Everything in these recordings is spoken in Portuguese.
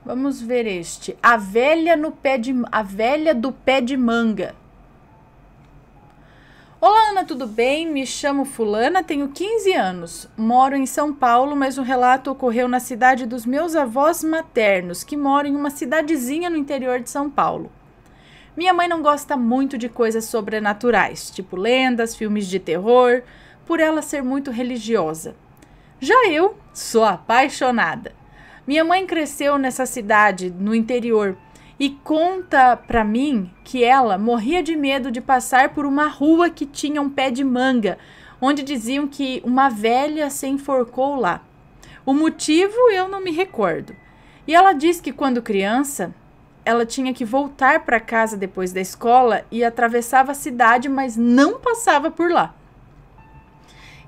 Vamos ver este. A velha do pé de manga. Olá, Ana, tudo bem? Me chamo Fulana, tenho 15 anos. Moro em São Paulo, mas o relato ocorreu na cidade dos meus avós maternos, que moram em uma cidadezinha no interior de São Paulo. Minha mãe não gosta muito de coisas sobrenaturais, tipo lendas, filmes de terror, por ela ser muito religiosa. Já eu sou apaixonada. Minha mãe cresceu nessa cidade, no interior, e conta pra mim que ela morria de medo de passar por uma rua que tinha um pé de manga, onde diziam que uma velha se enforcou lá. O motivo eu não me recordo. E ela diz que quando criança, ela tinha que voltar para casa depois da escola e atravessava a cidade, mas não passava por lá.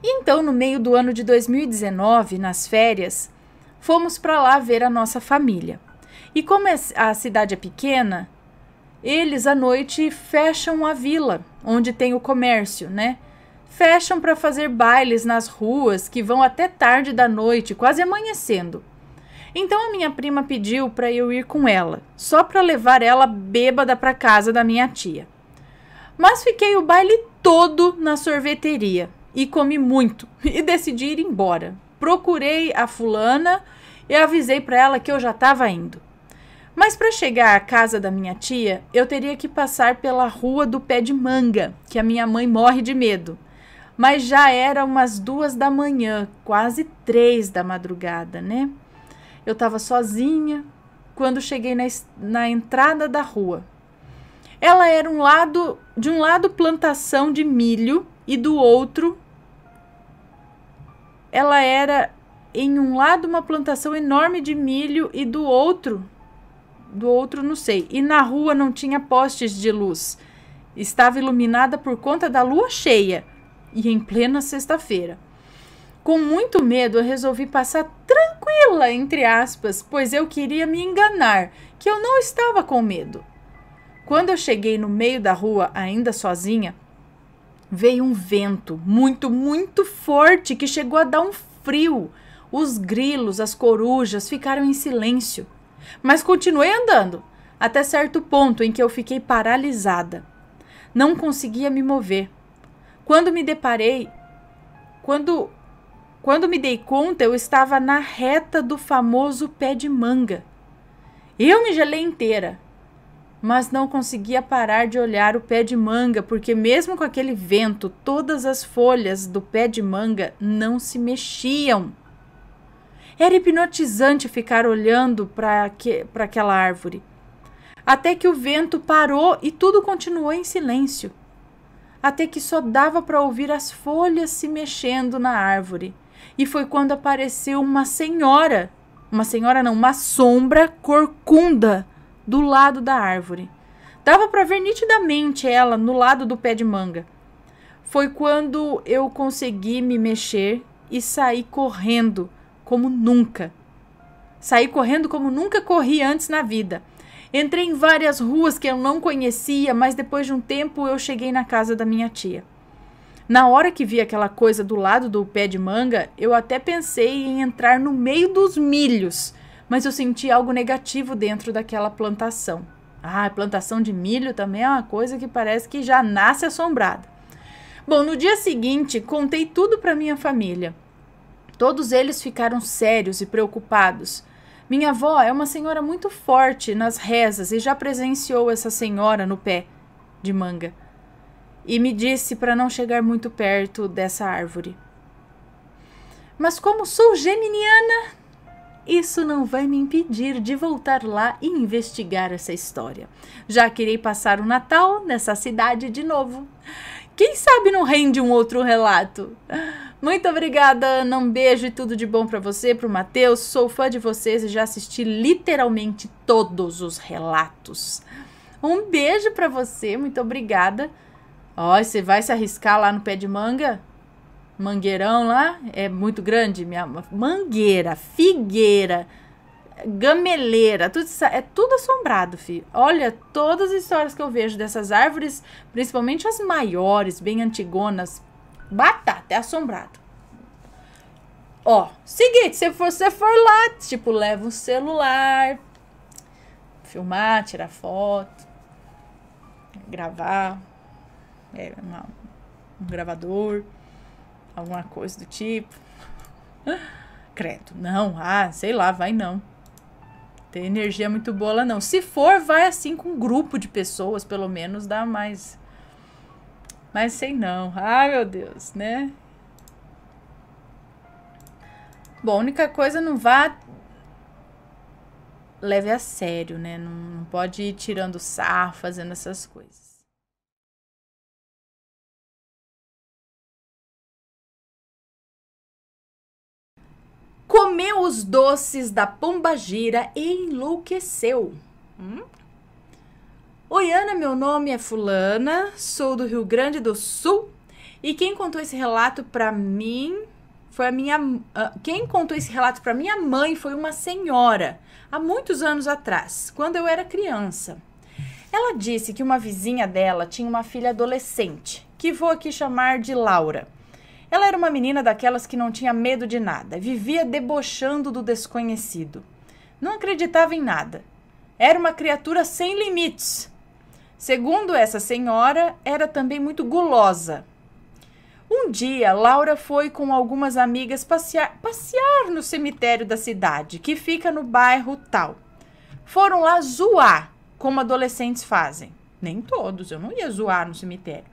E então, no meio do ano de 2019, nas férias, fomos para lá ver a nossa família. E como a cidade é pequena, eles à noite fecham a vila, onde tem o comércio, né? Fecham para fazer bailes nas ruas que vão até tarde da noite, quase amanhecendo. Então a minha prima pediu para eu ir com ela, só para levar ela bêbada para casa da minha tia. Mas fiquei o baile todo na sorveteria e comi muito e decidi ir embora. Procurei a fulana e avisei para ela que eu já estava indo. Mas para chegar à casa da minha tia, eu teria que passar pela rua do pé de manga, que a minha mãe morre de medo. Mas já era umas 2 da manhã, quase 3 da madrugada, né? Eu estava sozinha quando cheguei na entrada da rua. Ela era de um lado plantação de milho e do outro ela era em um lado uma plantação enorme de milho e do outro não sei. E na rua não tinha postes de luz. Estava iluminada por conta da lua cheia e em plena sexta-feira. Com muito medo, eu resolvi passar tranquila, entre aspas, pois eu queria me enganar, que eu não estava com medo. Quando eu cheguei no meio da rua, ainda sozinha, veio um vento muito, muito forte que chegou a dar um frio. Os grilos, as corujas ficaram em silêncio. Mas continuei andando, até certo ponto em que eu fiquei paralisada. Não conseguia me mover. Quando me dei conta, eu estava na reta do famoso pé de manga. Eu me gelei inteira, mas não conseguia parar de olhar o pé de manga, porque mesmo com aquele vento, todas as folhas do pé de manga não se mexiam. Era hipnotizante ficar olhando para aquela árvore. Até que o vento parou e tudo continuou em silêncio. Até que só dava para ouvir as folhas se mexendo na árvore. E foi quando apareceu uma sombra corcunda do lado da árvore. Dava para ver nitidamente ela no lado do pé de manga. Foi quando eu consegui me mexer e saí correndo como nunca. Saí correndo como nunca corri antes na vida. Entrei em várias ruas que eu não conhecia, mas depois de um tempo eu cheguei na casa da minha tia. Na hora que vi aquela coisa do lado do pé de manga, eu até pensei em entrar no meio dos milhos, mas eu senti algo negativo dentro daquela plantação. A plantação de milho também é uma coisa que parece que já nasce assombrada. Bom, no dia seguinte, contei tudo para minha família. Todos eles ficaram sérios e preocupados. Minha avó é uma senhora muito forte nas rezas e já presenciou essa senhora no pé de manga. E me disse para não chegar muito perto dessa árvore. Mas como sou geminiana, isso não vai me impedir de voltar lá e investigar essa história. Já que irei passar o Natal nessa cidade de novo. Quem sabe não rende um outro relato? Muito obrigada, Ana. Um beijo e tudo de bom para você, para o Matheus. Sou fã de vocês e já assisti literalmente todos os relatos. Um beijo para você, muito obrigada. Ó, você vai se arriscar lá no pé de manga? Mangueirão lá? É muito grande? Mangueira, figueira, gameleira, é tudo assombrado, filho. Olha, todas as histórias que eu vejo dessas árvores, principalmente as maiores, bem antigonas, batata, é assombrado. Ó, seguinte, se você for lá, tipo, leva um celular, filmar, tirar foto, gravar, um gravador, alguma coisa do tipo. Credo, não, sei lá, vai não. Tem energia muito boa lá não. Se for, vai assim com um grupo de pessoas, pelo menos dá mais. Mas sei não. Ai, meu Deus, né? Bom, a única coisa, não vá leve a sério, né? Não pode ir tirando sarro, fazendo essas coisas. Comeu os doces da pombagira e enlouqueceu. Oi, Ana, meu nome é fulana, sou do Rio Grande do Sul e quem contou esse relato para mim foi quem contou esse relato para minha mãe foi uma senhora, há muitos anos atrás, quando eu era criança. Ela disse que uma vizinha dela tinha uma filha adolescente, que vou aqui chamar de Laura. Ela era uma menina daquelas que não tinha medo de nada, vivia debochando do desconhecido. Não acreditava em nada. Era uma criatura sem limites. Segundo essa senhora, era também muito gulosa. Um dia, Laura foi com algumas amigas passear no cemitério da cidade, que fica no bairro tal. Foram lá zoar, como adolescentes fazem. Nem todos, eu não ia zoar no cemitério.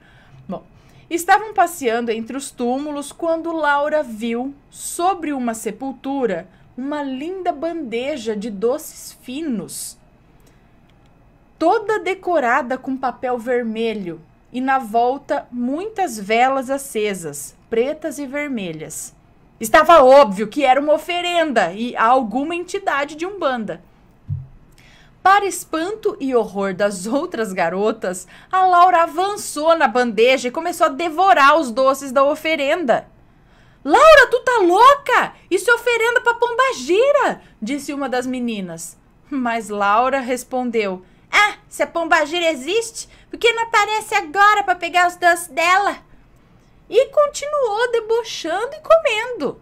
Bom, estavam passeando entre os túmulos quando Laura viu, sobre uma sepultura, uma linda bandeja de doces finos, toda decorada com papel vermelho e na volta muitas velas acesas, pretas e vermelhas. Estava óbvio que era uma oferenda a alguma entidade de Umbanda. Para espanto e horror das outras garotas, a Laura avançou na bandeja e começou a devorar os doces da oferenda. Laura, tu tá louca? Isso é oferenda pra pombagira, disse uma das meninas. Mas Laura respondeu: se a pombagira existe, por que não aparece agora para pegar os doces dela? E continuou debochando e comendo.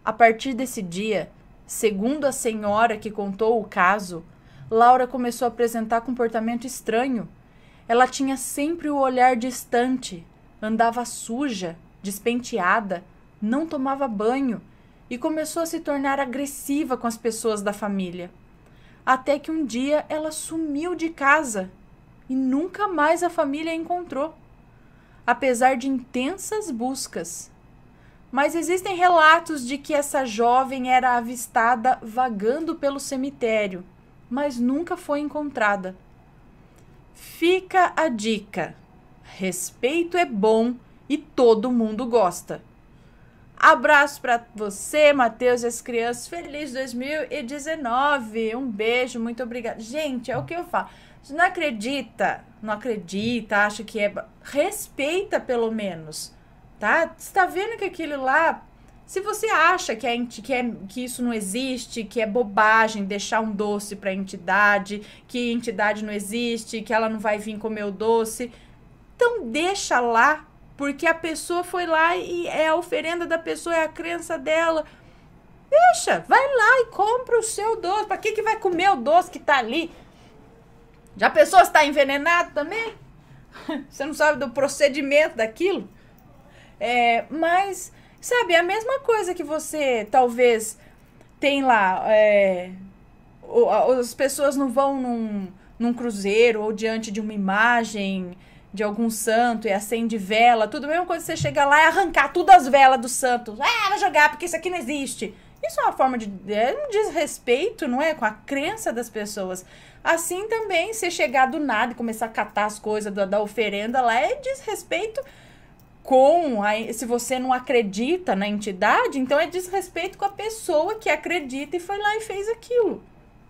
A partir desse dia, segundo a senhora que contou o caso, Laura começou a apresentar comportamento estranho. Ela tinha sempre o olhar distante, andava suja, despenteada, não tomava banho e começou a se tornar agressiva com as pessoas da família. Até que um dia ela sumiu de casa e nunca mais a família a encontrou, apesar de intensas buscas. Mas existem relatos de que essa jovem era avistada vagando pelo cemitério, mas nunca foi encontrada. Fica a dica: respeito é bom e todo mundo gosta. Abraço para você, Matheus e as crianças. Feliz 2019. Um beijo, muito obrigada. Gente, é o que eu falo. Se não acredita, acha que é... Respeita pelo menos, tá? Você tá vendo que aquilo lá... Se você acha que isso não existe, que é bobagem deixar um doce para entidade, que a entidade não existe, que ela não vai vir comer o doce, então deixa lá, porque a pessoa foi lá e é a oferenda da pessoa, é a crença dela. Deixa, vai lá e compra o seu doce. Para que vai comer o doce que tá ali? Já a pessoa está envenenada também? Você não sabe do procedimento daquilo? Mas... Sabe, é a mesma coisa que você talvez tem lá, as pessoas não vão num cruzeiro ou diante de uma imagem de algum santo e acende vela, tudo a mesma coisa que você chegar lá e arrancar todas as velas do santo. Vai jogar porque isso aqui não existe. Isso é uma forma de um desrespeito, não é? Com a crença das pessoas. Assim também, se chegar do nada e começar a catar as coisas da oferenda lá, é desrespeito. Se você não acredita na entidade, então é desrespeito com a pessoa que acredita e foi lá e fez aquilo,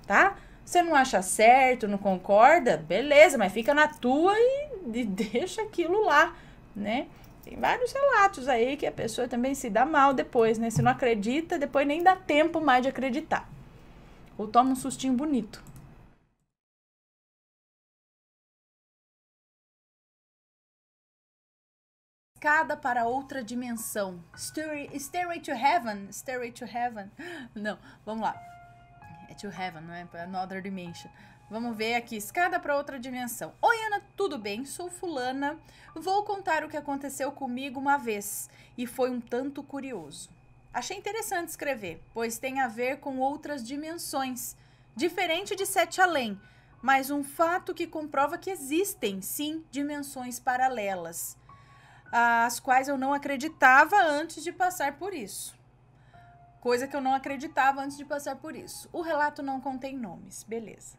tá? Você não acha certo, não concorda, beleza, mas fica na tua e deixa aquilo lá, né? Tem vários relatos aí que a pessoa também se dá mal depois, né? Se não acredita, depois nem dá tempo mais de acreditar. Ou toma um sustinho bonito. Escada para outra dimensão. Stairway to heaven. Stairway to heaven. Não, vamos lá. É to heaven, não é? Another dimension. Vamos ver aqui, escada para outra dimensão. Oi, Ana, tudo bem? Sou fulana. Vou contar o que aconteceu comigo uma vez e foi um tanto curioso. Achei interessante escrever, pois tem a ver com outras dimensões, diferente de Sete Além, mas um fato que comprova que existem, sim, dimensões paralelas, as quais eu não acreditava antes de passar por isso. Coisa que eu não acreditava antes de passar por isso. O relato não contém nomes, beleza.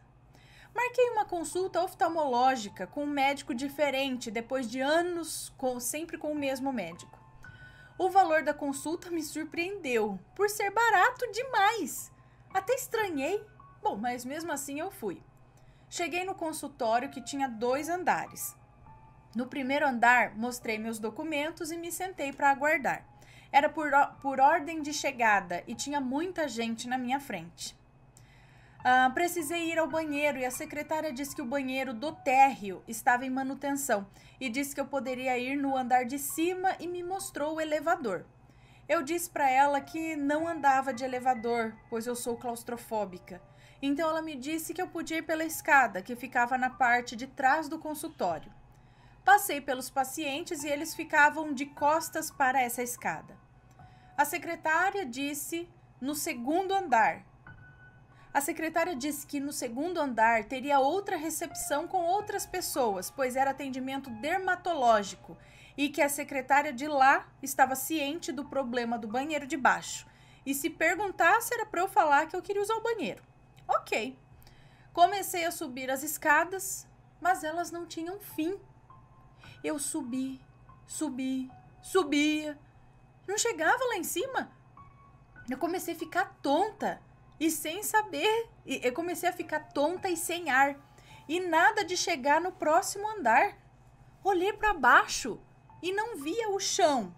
Marquei uma consulta oftalmológica com um médico diferente depois de anos sempre com o mesmo médico. O valor da consulta me surpreendeu por ser barato demais. Até estranhei. Bom, mas mesmo assim eu fui. Cheguei no consultório que tinha 2 andares. No primeiro andar, mostrei meus documentos e me sentei para aguardar. Era por ordem de chegada e tinha muita gente na minha frente. Precisei ir ao banheiro e a secretária disse que o banheiro do térreo estava em manutenção e disse que eu poderia ir no andar de cima e me mostrou o elevador. Eu disse para ela que não andava de elevador, pois eu sou claustrofóbica. Então ela me disse que eu podia ir pela escada, que ficava na parte de trás do consultório. Passei pelos pacientes e eles ficavam de costas para essa escada. A secretária disse no segundo andar. A secretária disse que no segundo andar teria outra recepção com outras pessoas, pois era atendimento dermatológico, e que a secretária de lá estava ciente do problema do banheiro de baixo. E se perguntasse, era para eu falar que eu queria usar o banheiro. Ok. Comecei a subir as escadas, mas elas não tinham fim. Eu subia. Não chegava lá em cima. Eu comecei a ficar tonta. E sem saber, eu comecei a ficar tonta e sem ar. E nada de chegar no próximo andar. Olhei para baixo e não via o chão.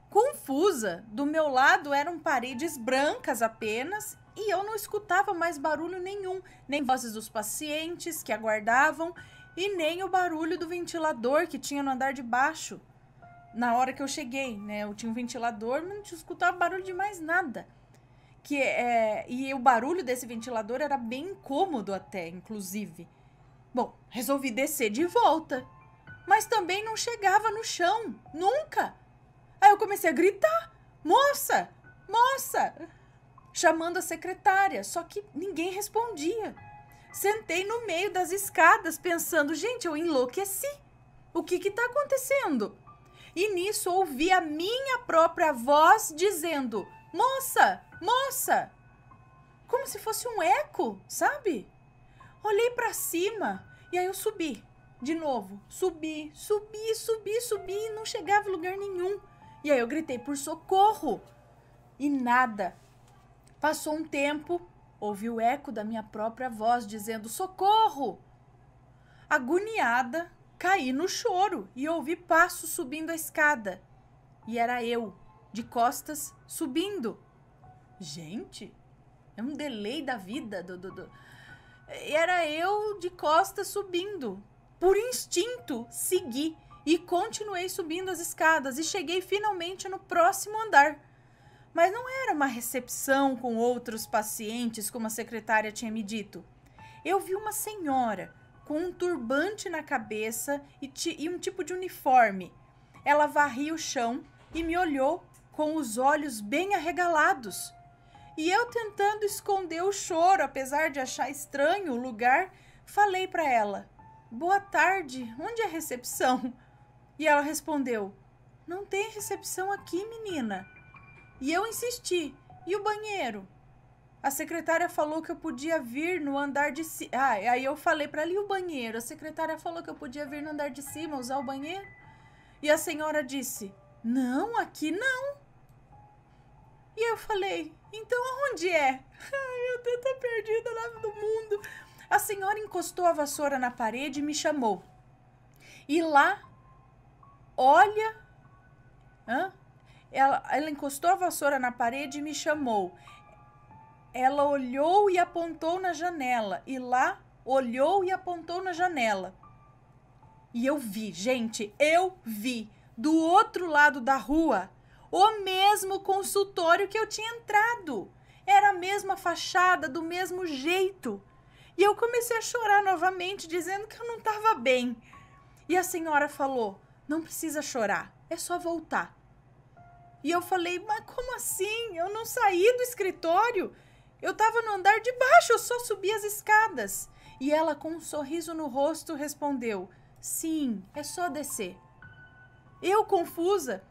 Confusa, do meu lado eram paredes brancas apenas e eu não escutava mais barulho nenhum, nem vozes dos pacientes que aguardavam e nem o barulho do ventilador que tinha no andar de baixo. Na hora que eu cheguei, né, eu tinha um ventilador, mas não escutava barulho de mais nada. E o barulho desse ventilador era bem incômodo até, inclusive. Bom, resolvi descer de volta, mas também não chegava no chão, nunca. Aí eu comecei a gritar, moça, chamando a secretária, só que ninguém respondia. Sentei no meio das escadas pensando, gente, eu enlouqueci. O que está acontecendo? E nisso ouvi a minha própria voz dizendo, moça, como se fosse um eco, sabe? Olhei para cima e aí eu subi de novo, subi e não chegava em lugar nenhum. E aí eu gritei por socorro e nada. Passou um tempo, ouvi o eco da minha própria voz dizendo socorro. Agoniada, caí no choro e ouvi passos subindo a escada. E era eu, de costas, subindo. Gente, é um delay da vida. Era eu de costas subindo. Por instinto, segui e continuei subindo as escadas e cheguei finalmente no próximo andar. Mas não era uma recepção com outros pacientes, como a secretária tinha me dito. Eu vi uma senhora com um turbante na cabeça e um tipo de uniforme. Ela varria o chão e me olhou com os olhos bem arregalados. E eu, tentando esconder o choro, apesar de achar estranho o lugar, falei para ela, boa tarde, onde é a recepção? E ela respondeu, não tem recepção aqui, menina. E eu insisti, e o banheiro? A secretária falou que eu podia vir no andar de cima. Aí eu falei para ela, e o banheiro? A secretária falou que eu podia vir no andar de cima, usar o banheiro? E a senhora disse, não, aqui não. E eu falei, então aonde é? Ai, eu tô perdida lá no mundo. A senhora encostou a vassoura na parede e me chamou. E lá, olha... Ela encostou a vassoura na parede e me chamou. Ela olhou e apontou na janela. E lá, olhou e apontou na janela. E eu vi, gente, eu vi, do outro lado da rua, o mesmo consultório que eu tinha entrado. Era a mesma fachada, do mesmo jeito. E eu comecei a chorar novamente, dizendo que eu não estava bem. E a senhora falou, não precisa chorar, é só voltar. E eu falei, mas como assim? Eu não saí do escritório. Eu estava no andar de baixo, eu só subi as escadas. E ela, com um sorriso no rosto, respondeu, sim, é só descer. Eu, confusa,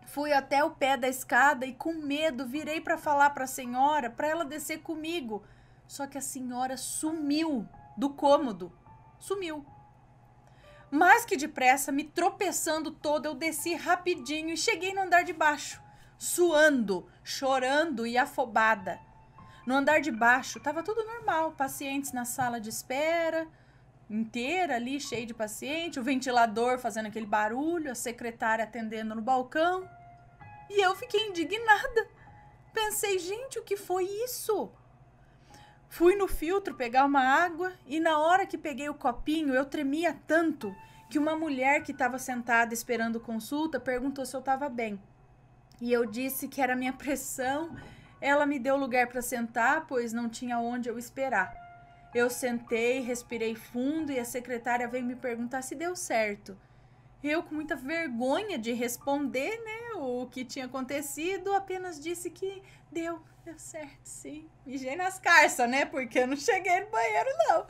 fui até o pé da escada e, com medo, virei para falar para a senhora, para ela descer comigo. Só que a senhora sumiu do cômodo. Sumiu. Mais que depressa, me tropeçando toda, eu desci rapidinho e cheguei no andar de baixo, suando, chorando e afobada. No andar de baixo estava tudo normal, pacientes na sala de espera, inteira ali, cheio de paciente, o ventilador fazendo aquele barulho, a secretária atendendo no balcão. E eu fiquei indignada. Pensei, gente, o que foi isso? Fui no filtro pegar uma água e na hora que peguei o copinho eu tremia tanto que uma mulher que estava sentada esperando consulta perguntou se eu estava bem. E eu disse que era minha pressão. Ela me deu lugar para sentar, pois não tinha onde eu esperar. Eu sentei, respirei fundo e a secretária veio me perguntar se deu certo. Eu, com muita vergonha de responder, né, o que tinha acontecido, apenas disse que deu certo, sim. Mijei nas carças, né, porque eu não cheguei no banheiro, não.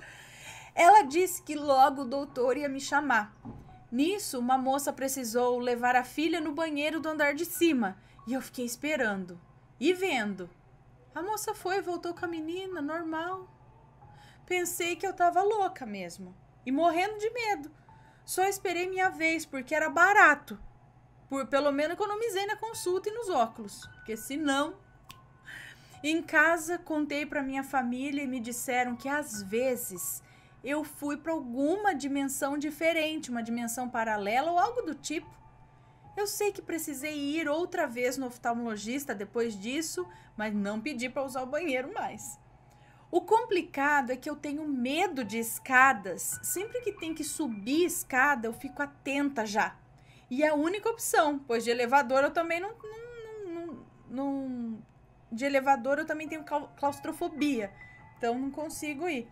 Ela disse que logo o doutor ia me chamar. Nisso, uma moça precisou levar a filha no banheiro do andar de cima e eu fiquei esperando e vendo. A moça foi e voltou com a menina, normal. Pensei que eu tava louca mesmo e morrendo de medo. Só esperei minha vez, porque era barato. Pelo menos economizei na consulta e nos óculos, porque senão... Em casa, contei para minha família e me disseram que às vezes eu fui para alguma dimensão diferente, uma dimensão paralela ou algo do tipo. Eu sei que precisei ir outra vez no oftalmologista depois disso, mas não pedi para usar o banheiro mais. O complicado é que eu tenho medo de escadas. Sempre que tem que subir escada, eu fico atenta já. E é a única opção, pois de elevador eu também de elevador eu também tenho claustrofobia. Então não consigo ir.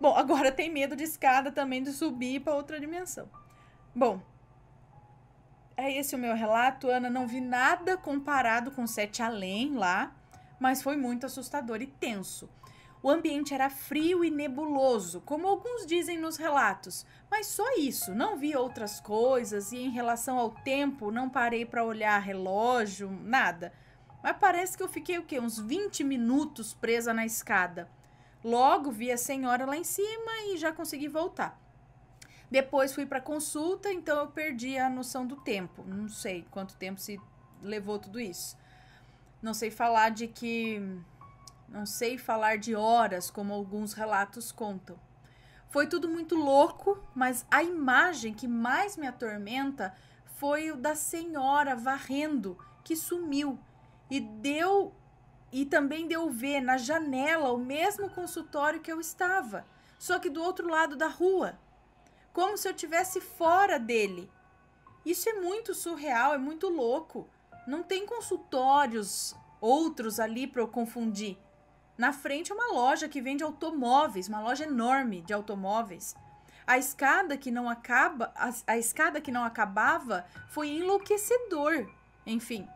Bom, agora tem medo de escada também, de subir para outra dimensão. Bom, é esse o meu relato, Ana. Não vi nada comparado com Sete Além lá, mas foi muito assustador e tenso. O ambiente era frio e nebuloso, como alguns dizem nos relatos, mas só isso, não vi outras coisas e em relação ao tempo não parei para olhar relógio, nada. Mas parece que eu fiquei o quê? Uns 20 minutos presa na escada. Logo vi a senhora lá em cima e já consegui voltar. Depois fui para consulta, então eu perdi a noção do tempo. Não sei quanto tempo se levou tudo isso. Não sei falar de horas, como alguns relatos contam. Foi tudo muito louco, mas a imagem que mais me atormenta foi o da senhora varrendo, que sumiu. E também deu ver na janela o mesmo consultório que eu estava, só que do outro lado da rua, como se eu estivesse fora dele. Isso é muito surreal, é muito louco. Não tem consultórios outros ali para eu confundir. Na frente é uma loja que vende automóveis, uma loja enorme de automóveis. A escada que não acabava foi enlouquecedor. Enfim,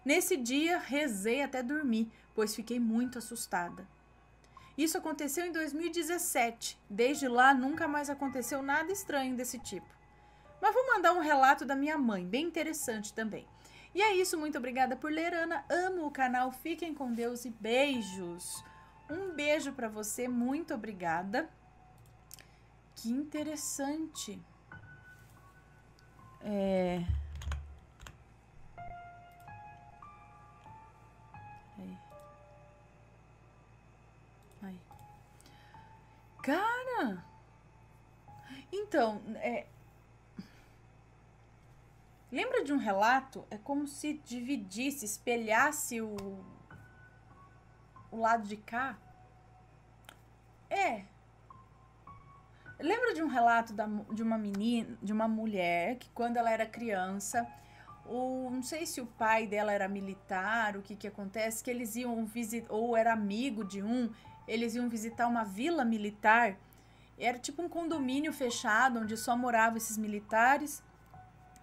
nesse dia rezei até dormir, pois fiquei muito assustada. Isso aconteceu em 2017. Desde lá nunca mais aconteceu nada estranho desse tipo. Mas vou mandar um relato da minha mãe, bem interessante também. E é isso, muito obrigada por ler, Ana. Amo o canal, fiquem com Deus e beijos. Um beijo para você, muito obrigada. Que interessante. Aí. Cara! Então, lembra de um relato? É como se dividisse, espelhasse o lado de cá. Lembra de um relato de uma menina, de uma mulher que quando ela era criança, não sei se o pai dela era militar, o que acontece, que eles iam visitar, ou era amigo de um, eles iam visitar uma vila militar. Era tipo um condomínio fechado, onde só moravam esses militares.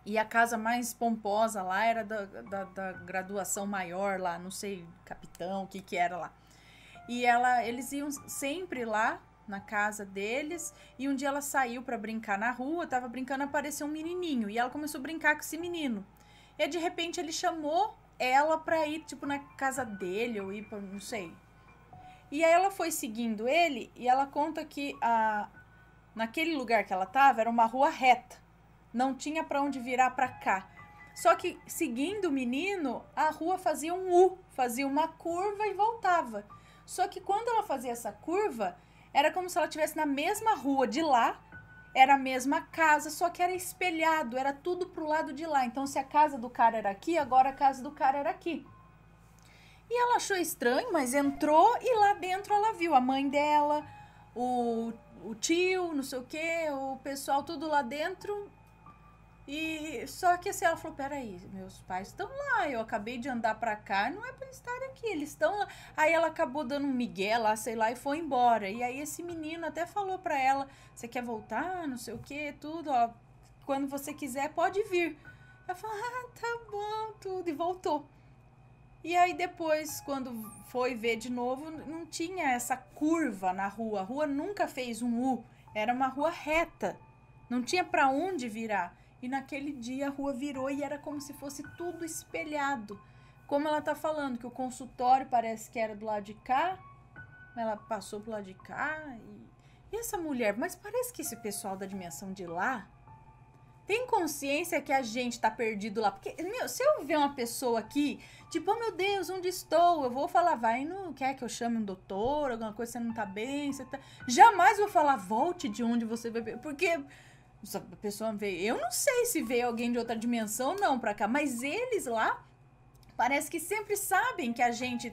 E a casa mais pomposa lá era da graduação maior lá, não sei, capitão, o que era lá. E eles iam sempre lá na casa deles, e um dia ela saiu pra brincar na rua, tava brincando, apareceu um menininho, e ela começou a brincar com esse menino. E de repente ele chamou ela pra ir, tipo, na casa dele, ou ir pra, não sei. E aí ela foi seguindo ele, e ela conta que naquele lugar que ela tava, era uma rua reta. Não tinha pra onde virar pra cá. Só que, seguindo o menino, a rua fazia um U, fazia uma curva e voltava. Só que quando ela fazia essa curva, era como se ela estivesse na mesma rua de lá, era a mesma casa, só que era espelhado, era tudo pro lado de lá. Então, se a casa do cara era aqui, agora a casa do cara era aqui. E ela achou estranho, mas entrou e lá dentro ela viu a mãe dela, o tio, não sei o quê, o pessoal tudo lá dentro. E só que assim, ela falou, peraí, meus pais estão lá, eu acabei de andar pra cá, não é pra estar aqui, eles estão lá. Aí ela acabou dando um migué lá, sei lá, e foi embora. E aí esse menino até falou pra ela, você quer voltar, não sei o que, tudo, ó, quando você quiser pode vir. Ela falou, tá bom, tudo, e voltou. E aí depois, quando foi ver de novo, não tinha essa curva na rua, a rua nunca fez um U, era uma rua reta, não tinha pra onde virar. E naquele dia a rua virou e era como se fosse tudo espelhado. Como ela tá falando, que o consultório parece que era do lado de cá, ela passou pro lado de cá. E essa mulher, mas parece que esse pessoal da dimensão de lá tem consciência que a gente tá perdido lá. Porque, meu, se eu ver uma pessoa aqui, tipo, oh meu Deus, onde estou? Eu vou falar, vai, não quer que eu chame um doutor, alguma coisa, você não tá bem, você tá... Jamais vou falar, volte de onde você veio, porque... a pessoa veio, eu não sei se veio alguém de outra dimensão ou não pra cá, mas eles lá parece que sempre sabem que a gente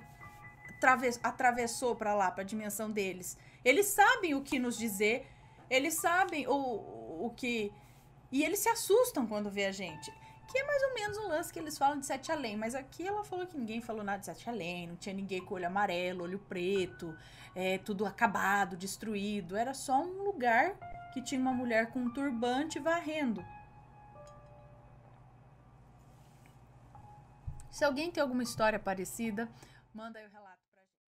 atravessou pra lá, pra dimensão deles. Eles sabem o que nos dizer, eles sabem o que... E eles se assustam quando vê a gente. Que é mais ou menos um lance que eles falam de Sete Além, mas aqui ela falou que ninguém falou nada de Sete Além, não tinha ninguém com olho amarelo, olho preto, tudo acabado, destruído, era só um lugar... que tinha uma mulher com um turbante varrendo. Se alguém tem alguma história parecida, manda aí o relato pra gente.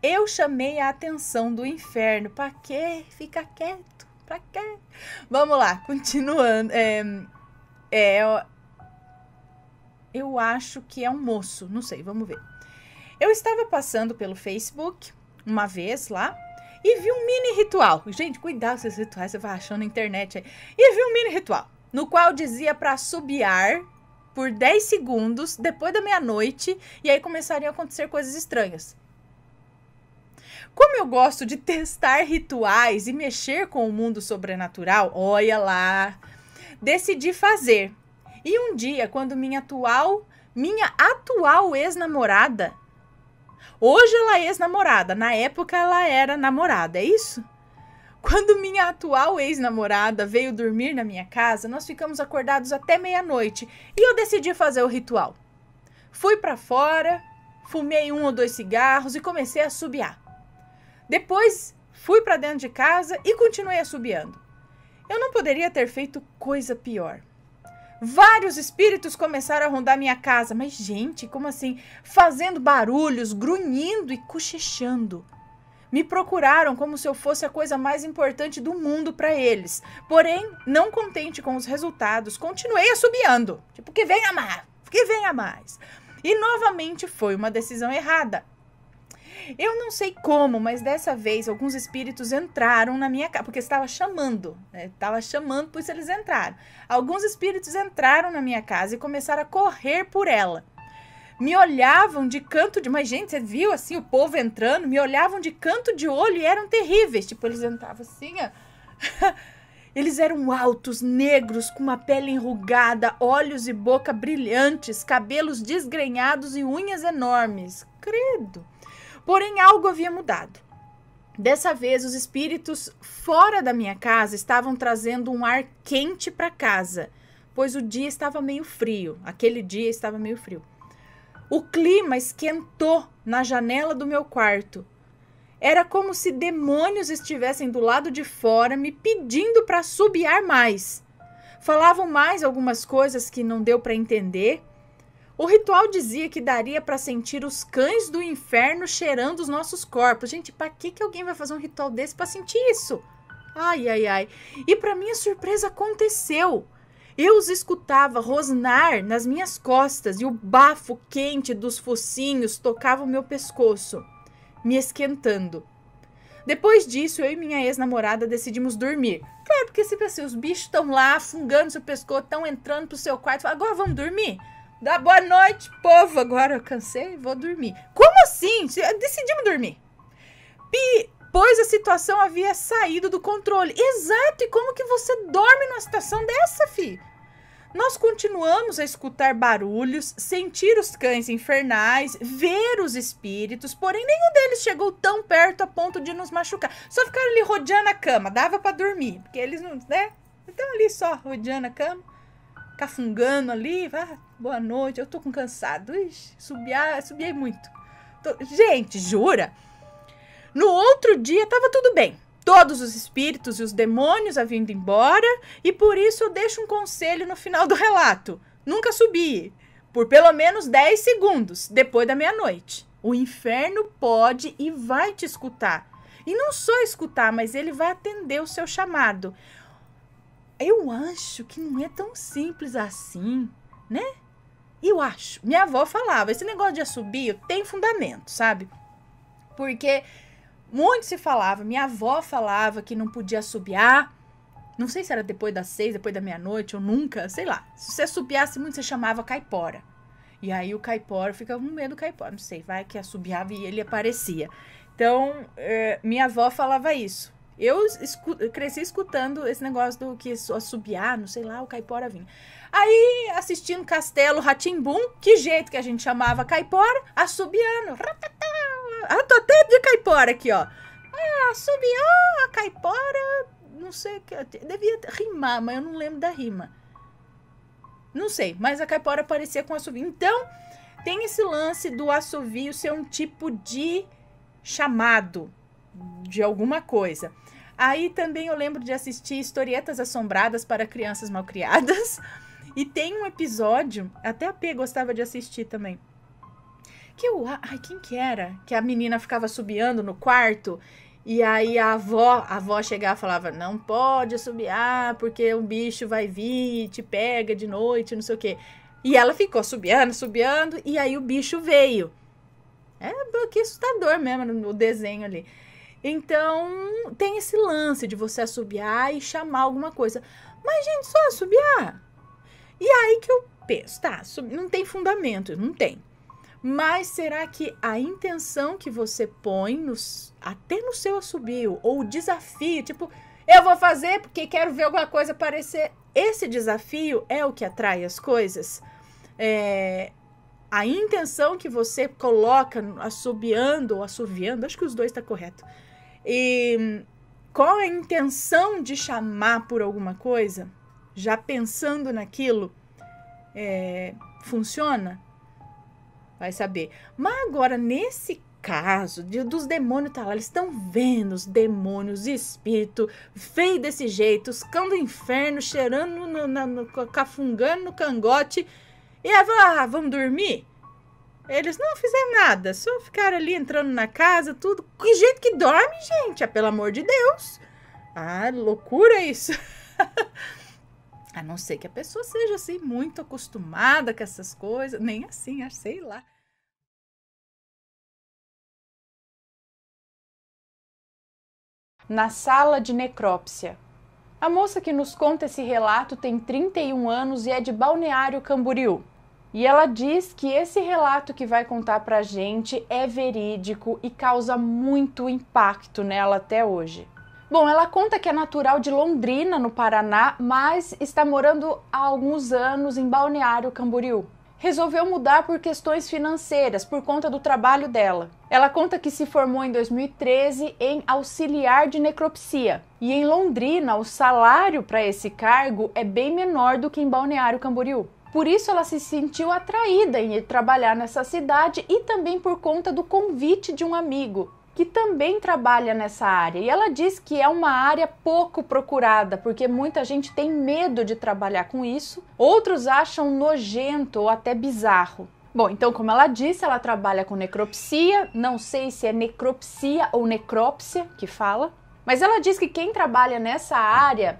Eu chamei a atenção do inferno. Pra quê? Fica quieto. Pra quê? Vamos lá, continuando. Eu acho que é um moço, não sei, vamos ver. Eu estava passando pelo Facebook uma vez lá e vi um mini ritual. Gente, cuidado com esses rituais, você vai achando na internet aí. E vi um mini ritual, no qual dizia para assobiar por 10 segundos depois da meia-noite e aí começariam a acontecer coisas estranhas. Como eu gosto de testar rituais e mexer com o mundo sobrenatural, olha lá, decidi fazer. E um dia, quando minha atual ex-namorada... Hoje ela é ex-namorada, na época ela era namorada, é isso? Quando minha atual ex-namorada veio dormir na minha casa, nós ficamos acordados até meia-noite e eu decidi fazer o ritual. Fui pra fora, fumei 1 ou 2 cigarros e comecei a assobiar. Depois fui pra dentro de casa e continuei assobiando. Eu não poderia ter feito coisa pior. Vários espíritos começaram a rondar minha casa, mas gente, como assim? Fazendo barulhos, grunhindo e cochichando. Me procuraram como se eu fosse a coisa mais importante do mundo para eles. Porém, não contente com os resultados, continuei assobiando. Tipo, que venha mais, que venha mais. E novamente foi uma decisão errada. Eu não sei como, mas dessa vez alguns espíritos entraram na minha casa, porque estava chamando, né? Estava chamando, por isso eles entraram. Alguns espíritos entraram na minha casa e começaram a correr por ela. Me olhavam de canto de... Mas, gente, você viu assim o povo entrando? Me olhavam de canto de olho e eram terríveis. Tipo, eles entravam assim, ó. Eles eram altos, negros, com uma pele enrugada, olhos e boca brilhantes, cabelos desgrenhados e unhas enormes. Credo! Porém, algo havia mudado. Dessa vez, os espíritos fora da minha casa estavam trazendo um ar quente para casa. pois o dia estava meio frio. Aquele dia estava meio frio. O clima esquentou na janela do meu quarto. Era como se demônios estivessem do lado de fora me pedindo para assobiar mais. Falavam mais algumas coisas que não deu para entender. O ritual dizia que daria para sentir os cães do inferno cheirando os nossos corpos. Gente, para que alguém vai fazer um ritual desse para sentir isso? Ai, ai, ai. E para minha surpresa aconteceu. Eu os escutava rosnar nas minhas costas e o bafo quente dos focinhos tocava o meu pescoço, me esquentando. Depois disso, eu e minha ex-namorada decidimos dormir. Claro, porque se assim, os bichos estão lá, fungando seu pescoço, estão entrando pro seu quarto, agora vamos dormir? Dá boa noite, povo, agora eu cansei, vou dormir. Como assim? Decidimos dormir. Pois a situação havia saído do controle. Exato, e como que você dorme numa situação dessa, fi? Nós continuamos a escutar barulhos, sentir os cães infernais, ver os espíritos, porém nenhum deles chegou tão perto a ponto de nos machucar. Só ficaram ali rodeando a cama, dava pra dormir, porque eles não, né? Então ali só rodeando a cama, cafungando ali, boa noite, eu tô com cansado. Ixi, subiei muito. Gente, jura? No outro dia tava tudo bem. Todos os espíritos e os demônios haviam ido embora e por isso eu deixo um conselho no final do relato. Nunca subi por pelo menos 10 segundos depois da meia-noite. O inferno pode e vai te escutar. E não só escutar, mas ele vai atender o seu chamado. Eu acho que não é tão simples assim, né? Eu acho. Minha avó falava, esse negócio de assobio tem fundamento, sabe? Porque muito se falava, minha avó falava que não podia assobiar. Não sei se era depois das 6, depois da meia-noite, ou nunca, sei lá. Se você assobiasse muito, você chamava caipora. E aí o caipora ficava com medo do caipora. Não sei, vai que assobiava e ele aparecia. Então, minha avó falava isso. Eu cresci escutando esse negócio do que assobiar, não sei lá, o caipora vinha. Aí, assistindo Castelo Rá-Tim-Bum, que jeito que a gente chamava caipora? Assobiando. Ah, tô até de caipora aqui, ó. Assobiou a caipora, não sei o que. Devia rimar, mas eu não lembro da rima. Não sei, mas a caipora parecia com assovio. Então, tem esse lance do assovio ser um tipo de chamado de alguma coisa. Aí também eu lembro de assistir Historietas Assombradas para Crianças Malcriadas. E tem um episódio, até a P gostava de assistir também. Ai, quem que era? Que a menina ficava assobiando no quarto. E aí a avó chegava e falava, não pode assobiar, porque um bicho vai vir e te pega de noite, não sei o quê. E ela ficou assobiando, e aí o bicho veio. Que assustador mesmo no desenho ali. Então, tem esse lance de você assobiar e chamar alguma coisa. Mas, gente, só assobiar? E aí que eu penso, tá, não tem fundamento, não tem. Mas será que a intenção que você põe até no seu assobio, ou o desafio, tipo, eu vou fazer porque quero ver alguma coisa aparecer, esse desafio é o que atrai as coisas? A intenção que você coloca assobiando ou assoviando, acho que os dois tá correto. E qual a intenção de chamar por alguma coisa? Já pensando naquilo, funciona? Vai saber. Mas agora, nesse caso dos demônios, tá lá, eles estão vendo os demônios, espírito, feio desse jeito, os cão do inferno, cheirando, cafungando no cangote, e aí fala, vamos dormir? Eles não fizeram nada, só ficaram ali entrando na casa, tudo. Que jeito que dorme, gente? Pelo amor de Deus. Loucura isso. A não ser que a pessoa seja assim muito acostumada com essas coisas, nem assim, sei lá. Na sala de necrópsia. A moça que nos conta esse relato tem 31 anos e é de Balneário Camboriú. E ela diz que esse relato que vai contar pra gente é verídico e causa muito impacto nela até hoje. Bom, ela conta que é natural de Londrina, no Paraná, mas está morando há alguns anos em Balneário Camboriú. resolveu mudar por questões financeiras, por conta do trabalho dela. Ela conta que se formou em 2013 em auxiliar de necropsia. E em Londrina, o salário para esse cargo é bem menor do que em Balneário Camboriú. Por isso ela se sentiu atraída em ir trabalhar nessa cidade e também por conta do convite de um amigo que também trabalha nessa área. E ela diz que é uma área pouco procurada, porque muita gente tem medo de trabalhar com isso, outros acham nojento ou até bizarro. Bom, então como ela disse, ela trabalha com necropsia, não sei se é necropsia ou necrópsia que fala, mas ela diz que quem trabalha nessa área,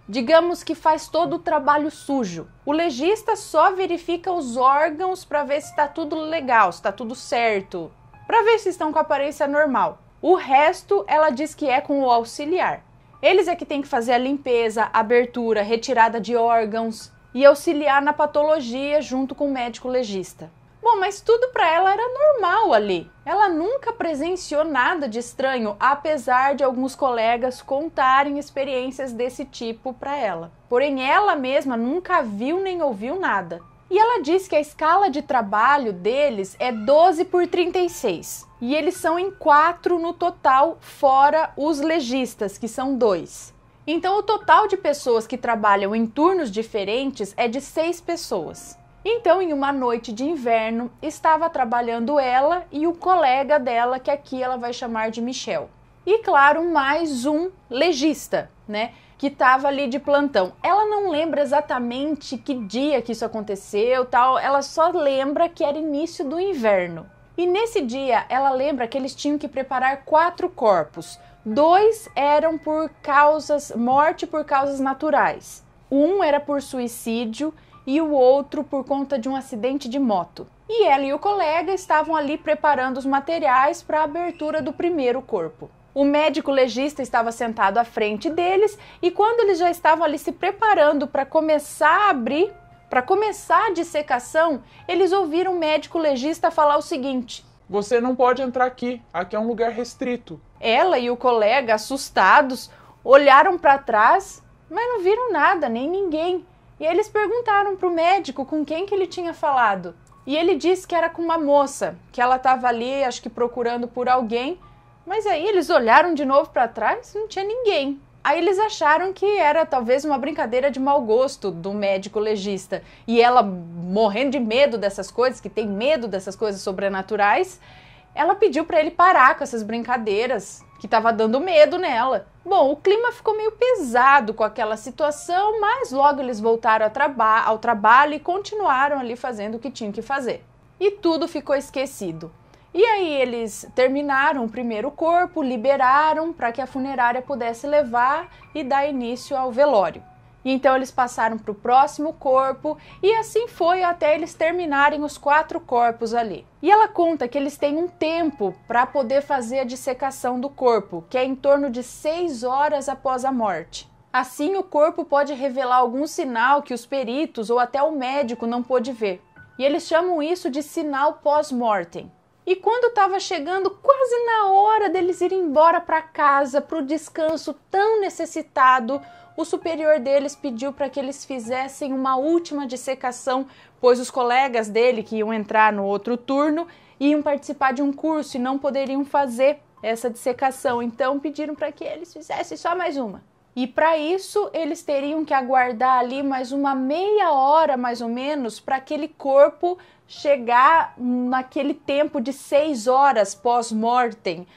digamos que faz todo o trabalho sujo. O legista só verifica os órgãos para ver se está tudo legal, se está tudo certo, para ver se estão com a aparência normal. O resto, ela diz que é com o auxiliar. Eles é que tem que fazer a limpeza, abertura, retirada de órgãos e auxiliar na patologia junto com o médico legista. Bom, mas tudo para ela era normal ali. Ela nunca presenciou nada de estranho, apesar de alguns colegas contarem experiências desse tipo para ela. Porém, ela mesma nunca viu nem ouviu nada. E ela diz que a escala de trabalho deles é 12 por 36. E eles são em 4 no total, fora os legistas, que são 2. Então o total de pessoas que trabalham em turnos diferentes é de 6 pessoas. Então, em uma noite de inverno, estava trabalhando ela e o colega dela, que aqui ela vai chamar de Michel. E claro, mais um legista, né? Que estava ali de plantão. Ela não lembra exatamente que dia que isso aconteceu, tal. Ela só lembra que era início do inverno. E nesse dia, ela lembra que eles tinham que preparar 4 corpos. 2 eram por morte por causas naturais. Um era por suicídio e o outro por conta de um acidente de moto. E ela e o colega estavam ali preparando os materiais para a abertura do primeiro corpo. O médico legista estava sentado à frente deles e quando eles já estavam ali se preparando para começar a abrir, para começar a dissecação, eles ouviram o médico legista falar o seguinte: "Você não pode entrar aqui, aqui é um lugar restrito." Ela e o colega, assustados, olharam para trás, mas não viram nada, nem ninguém. E eles perguntaram para o médico com quem que ele tinha falado. E ele disse que era com uma moça, que ela estava ali, acho que procurando por alguém. Mas aí eles olharam de novo para trás e não tinha ninguém. Aí eles acharam que era talvez uma brincadeira de mau gosto do médico legista. E ela, morrendo de medo dessas coisas, que tem medo dessas coisas sobrenaturais, ela pediu para ele parar com essas brincadeiras, que estava dando medo nela. Bom, o clima ficou meio pesado com aquela situação, mas logo eles voltaram ao trabalho e continuaram ali fazendo o que tinham que fazer. E tudo ficou esquecido. E aí eles terminaram o primeiro corpo, liberaram para que a funerária pudesse levar e dar início ao velório. E então eles passaram para o próximo corpo e assim foi até eles terminarem os 4 corpos ali. E ela conta que eles têm um tempo para poder fazer a dissecação do corpo, que é em torno de 6 horas após a morte. Assim o corpo pode revelar algum sinal que os peritos ou até o médico não pôde ver. E eles chamam isso de sinal pós-mortem. E quando estava chegando quase na hora deles irem embora para casa, para o descanso tão necessitado, o superior deles pediu para que eles fizessem uma última dissecação, pois os colegas dele que iam entrar no outro turno iam participar de um curso e não poderiam fazer essa dissecação. Então pediram para que eles fizessem só mais uma. E para isso eles teriam que aguardar ali mais uma meia hora mais ou menos para aquele corpo chegar naquele tempo de 6 horas pós-mortem,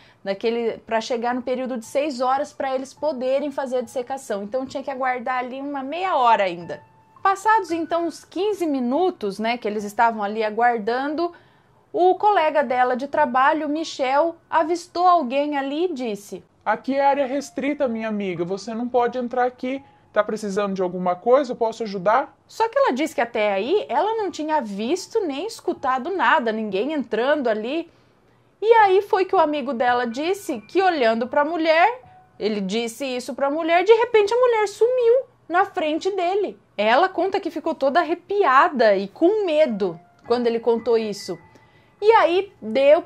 para chegar no período de 6 horas para eles poderem fazer a dissecação. Então tinha que aguardar ali uma meia hora ainda. Passados então uns 15 minutos, né, que eles estavam ali aguardando, o colega dela de trabalho, Michel, avistou alguém ali e disse: "Aqui é área restrita, minha amiga, você não pode entrar aqui. Tá precisando de alguma coisa? Eu posso ajudar?" Só que ela disse que até aí ela não tinha visto nem escutado nada, ninguém entrando ali. E aí foi que o amigo dela disse que olhando para a mulher, ele disse isso para a mulher, de repente a mulher sumiu na frente dele. Ela conta que ficou toda arrepiada e com medo quando ele contou isso. E aí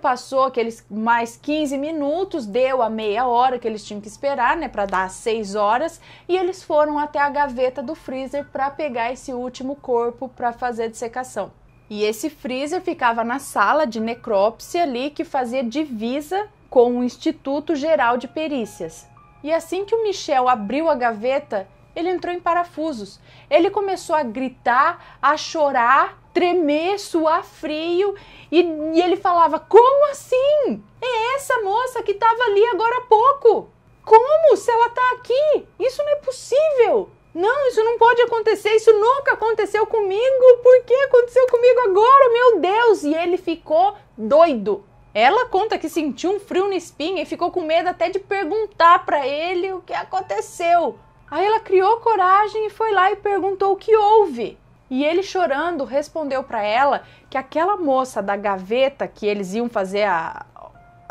passou aqueles mais 15 minutos, deu a meia hora que eles tinham que esperar, né, para dar as 6 horas, e eles foram até a gaveta do freezer para pegar esse último corpo para fazer a dissecação. E esse freezer ficava na sala de necrópsia ali, que fazia divisa com o Instituto Geral de Perícias. E assim que o Michel abriu a gaveta, ele entrou em parafusos. Ele começou a gritar, a chorar, tremer, suar frio, e ele falava: como assim? É essa moça que estava ali agora há pouco. Como? Se ela está aqui? Isso não é possível. Não, isso não pode acontecer, isso nunca aconteceu comigo. Por que aconteceu comigo agora? Meu Deus! E ele ficou doido. Ela conta que sentiu um frio na espinha e ficou com medo até de perguntar para ele o que aconteceu. Aí ela criou coragem e foi lá e perguntou o que houve. E ele, chorando, respondeu para ela que aquela moça da gaveta que eles iam fazer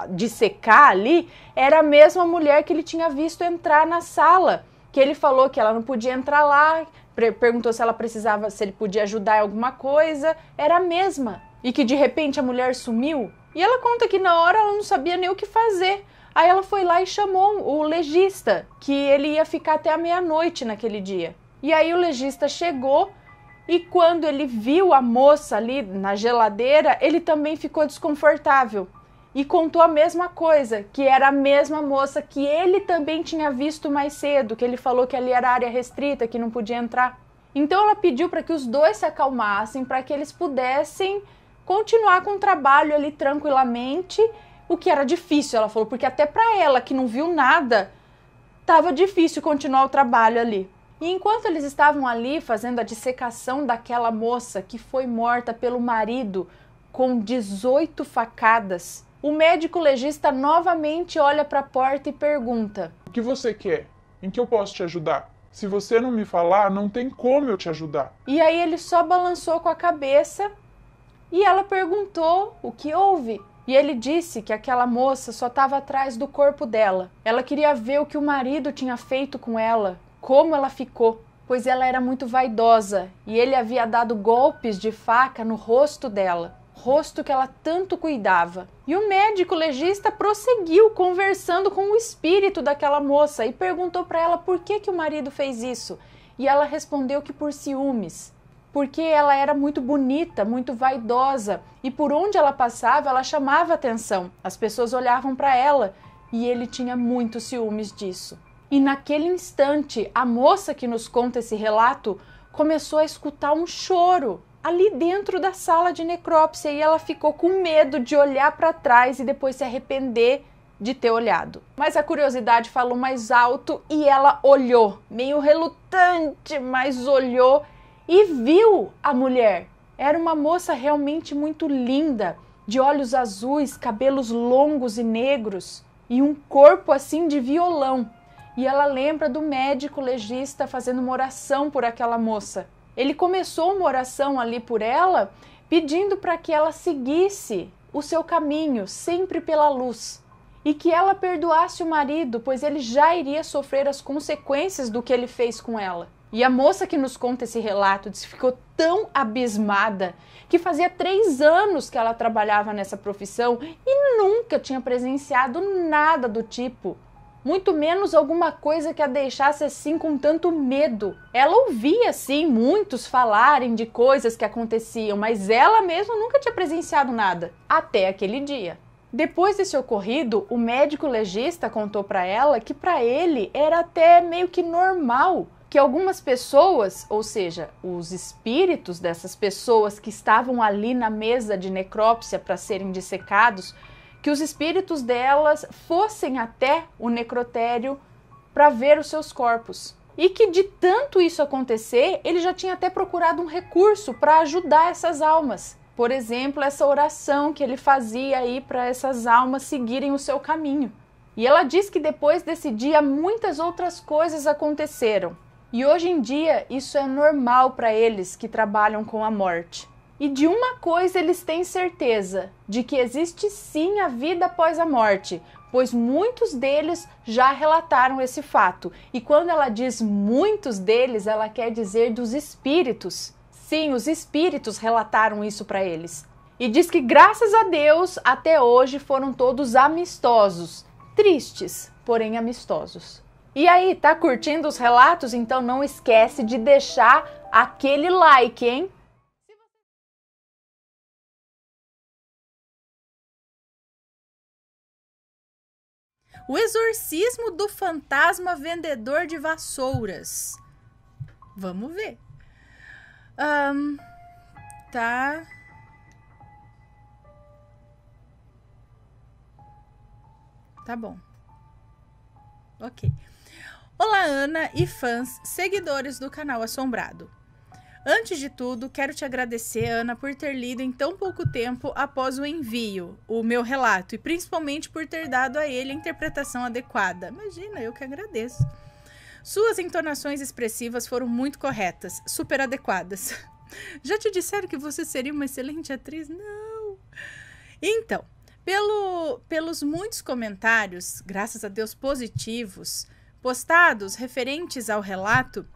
dissecar ali era a mesma mulher que ele tinha visto entrar na sala. Que ele falou que ela não podia entrar lá, perguntou se ela precisava, se ele podia ajudar em alguma coisa, era a mesma. E que de repente a mulher sumiu. E ela conta que na hora ela não sabia nem o que fazer. Aí ela foi lá e chamou o legista, que ele ia ficar até a meia-noite naquele dia. E aí o legista chegou e quando ele viu a moça ali na geladeira, ele também ficou desconfortável. E contou a mesma coisa, que era a mesma moça que ele também tinha visto mais cedo, que ele falou que ali era área restrita, que não podia entrar. Então ela pediu para que os dois se acalmassem, para que eles pudessem continuar com o trabalho ali tranquilamente, o que era difícil, ela falou, porque até para ela, que não viu nada, estava difícil continuar o trabalho ali. E enquanto eles estavam ali fazendo a dissecação daquela moça que foi morta pelo marido com 18 facadas, o médico legista novamente olha para a porta e pergunta: O que você quer? Em que eu posso te ajudar? Se você não me falar, não tem como eu te ajudar. E aí ele só balançou com a cabeça e ela perguntou o que houve. E ele disse que aquela moça só estava atrás do corpo dela. Ela queria ver o que o marido tinha feito com ela, como ela ficou, pois ela era muito vaidosa e ele havia dado golpes de faca no rosto dela. Rosto que ela tanto cuidava. E o médico legista prosseguiu conversando com o espírito daquela moça e perguntou para ela por que o marido fez isso. E ela respondeu que por ciúmes, porque ela era muito bonita, muito vaidosa e por onde ela passava ela chamava atenção. As pessoas olhavam para ela e ele tinha muitos ciúmes disso. E naquele instante, a moça que nos conta esse relato começou a escutar um choro ali dentro da sala de necrópsia e ela ficou com medo de olhar para trás e depois se arrepender de ter olhado. Mas a curiosidade falou mais alto e ela olhou, meio relutante, mas olhou e viu a mulher. Era uma moça realmente muito linda, de olhos azuis, cabelos longos e negros e um corpo assim de violão. E ela lembra do médico legista fazendo uma oração por aquela moça. Ele começou uma oração ali por ela, pedindo para que ela seguisse o seu caminho, sempre pela luz. E que ela perdoasse o marido, pois ele já iria sofrer as consequências do que ele fez com ela. E a moça que nos conta esse relato disse que ficou tão abismada que fazia 3 anos que ela trabalhava nessa profissão e nunca tinha presenciado nada do tipo. Muito menos alguma coisa que a deixasse assim com tanto medo. Ela ouvia, sim, muitos falarem de coisas que aconteciam, mas ela mesma nunca tinha presenciado nada, até aquele dia. Depois desse ocorrido, o médico legista contou para ela que para ele era até meio que normal que algumas pessoas, ou seja, os espíritos dessas pessoas que estavam ali na mesa de necrópsia para serem dissecados, que os espíritos delas fossem até o necrotério para ver os seus corpos. E que de tanto isso acontecer, ele já tinha até procurado um recurso para ajudar essas almas. Por exemplo, essa oração que ele fazia aí para essas almas seguirem o seu caminho. E ela diz que depois desse dia muitas outras coisas aconteceram. E hoje em dia isso é normal para eles que trabalham com a morte. E de uma coisa eles têm certeza, de que existe sim a vida após a morte, pois muitos deles já relataram esse fato. E quando ela diz muitos deles, ela quer dizer dos espíritos. Sim, os espíritos relataram isso para eles. E diz que graças a Deus, até hoje foram todos amistosos, tristes, porém amistosos. E aí, tá curtindo os relatos? Então não esquece de deixar aquele like, hein? O exorcismo do fantasma vendedor de vassouras. Vamos ver. Tá. Tá bom. Ok. Olá, Ana e fãs, seguidores do canal Assombrado. Antes de tudo, quero te agradecer, Ana, por ter lido em tão pouco tempo após o envio o meu relato e principalmente por ter dado a ele a interpretação adequada. Imagina, eu que agradeço. Suas entonações expressivas foram muito corretas, super adequadas. Já te disseram que você seria uma excelente atriz? Não! Então, pelos muitos comentários, graças a Deus positivos, postados referentes ao relato,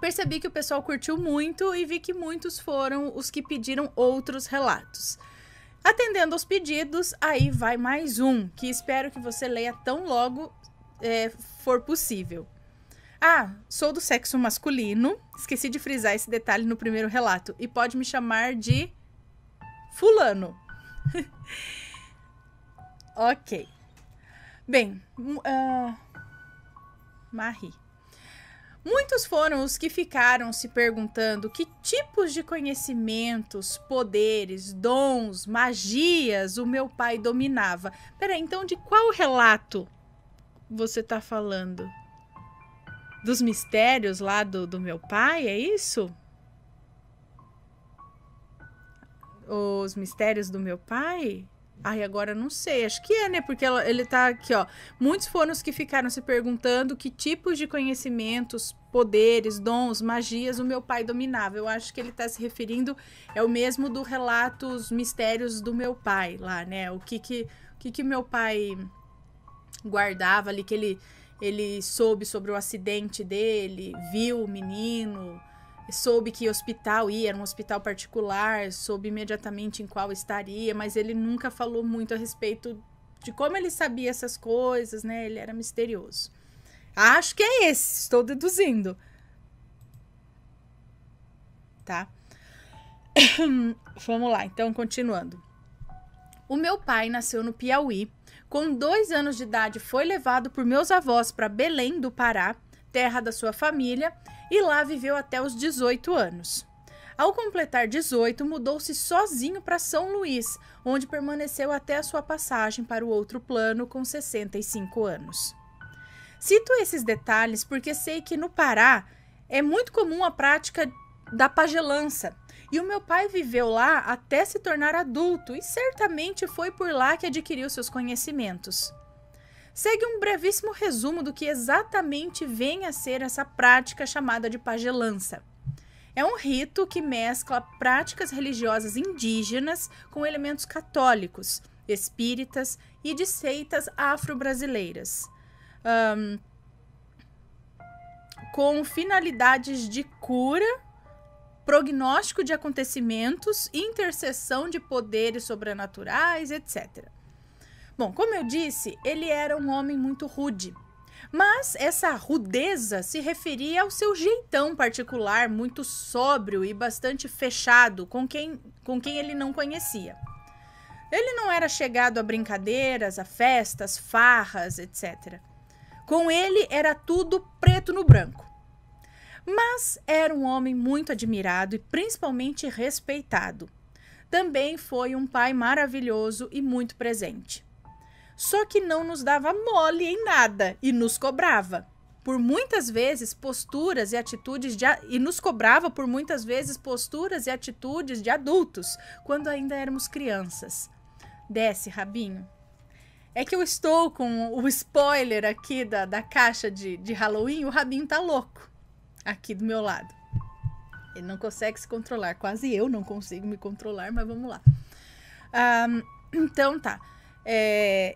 percebi que o pessoal curtiu muito e vi que muitos foram os que pediram outros relatos. Atendendo aos pedidos, aí vai mais um, que espero que você leia tão logo for possível. Sou do sexo masculino, esqueci de frisar esse detalhe no primeiro relato, e pode me chamar de fulano. Ok. Bem, Marie. Muitos foram os que ficaram se perguntando que tipos de conhecimentos, poderes, dons, magias o meu pai dominava. Peraí, então de qual relato você tá falando? Dos mistérios lá do meu pai, é isso? Os mistérios do meu pai? Agora não sei, acho que é, né? Porque ele tá aqui, ó. Muitos foram os que ficaram se perguntando que tipos de conhecimentos, poderes, dons, magias o meu pai dominava. Eu acho que ele tá se referindo, é o mesmo do relato Os Mistérios do Meu Pai, lá, né? O que meu pai guardava ali, que ele soube sobre o acidente dele, viu o menino, soube que hospital ia, era um hospital particular, soube imediatamente em qual estaria, mas ele nunca falou muito a respeito de como ele sabia essas coisas, né? Ele era misterioso. Acho que é esse, estou deduzindo. Tá? Vamos lá, então, continuando. O meu pai nasceu no Piauí. Com 2 anos de idade, foi levado por meus avós para Belém do Pará, terra da sua família, e lá viveu até os 18 anos. Ao completar 18, mudou-se sozinho para São Luís, onde permaneceu até a sua passagem para o outro plano com 65 anos. Cito esses detalhes porque sei que no Pará é muito comum a prática da pagelança, e o meu pai viveu lá até se tornar adulto e certamente foi por lá que adquiriu seus conhecimentos. Segue um brevíssimo resumo do que exatamente vem a ser essa prática chamada de pagelança. É um rito que mescla práticas religiosas indígenas com elementos católicos, espíritas e de seitas afro-brasileiras, com finalidades de cura, prognóstico de acontecimentos, intercessão de poderes sobrenaturais, etc. Bom, como eu disse, ele era um homem muito rude, mas essa rudeza se referia ao seu jeitão particular, muito sóbrio e bastante fechado com quem ele não conhecia. Ele não era chegado a brincadeiras, a festas, farras, etc. Com ele era tudo preto no branco. Mas era um homem muito admirado e principalmente respeitado. Também foi um pai maravilhoso e muito presente. Só que não nos dava mole em nada e nos cobrava por muitas vezes posturas e atitudes posturas e atitudes de adultos, quando ainda éramos crianças. Desce, Rabinho. É que eu estou com o spoiler aqui da caixa de Halloween, o Rabinho tá louco aqui do meu lado. Ele não consegue se controlar, quase eu não consigo me controlar, mas vamos lá. Então tá.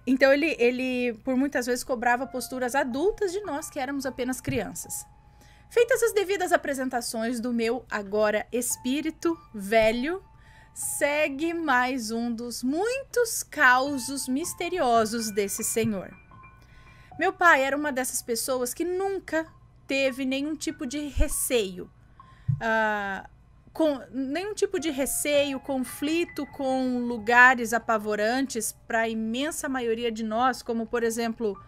Então ele por muitas vezes cobrava posturas adultas de nós que éramos apenas crianças. Feitas as devidas apresentações do meu agora espírito velho, segue mais um dos muitos causos misteriosos desse senhor. Meu pai era uma dessas pessoas que nunca teve nenhum tipo de receio, conflito com lugares apavorantes para a imensa maioria de nós, como por exemplo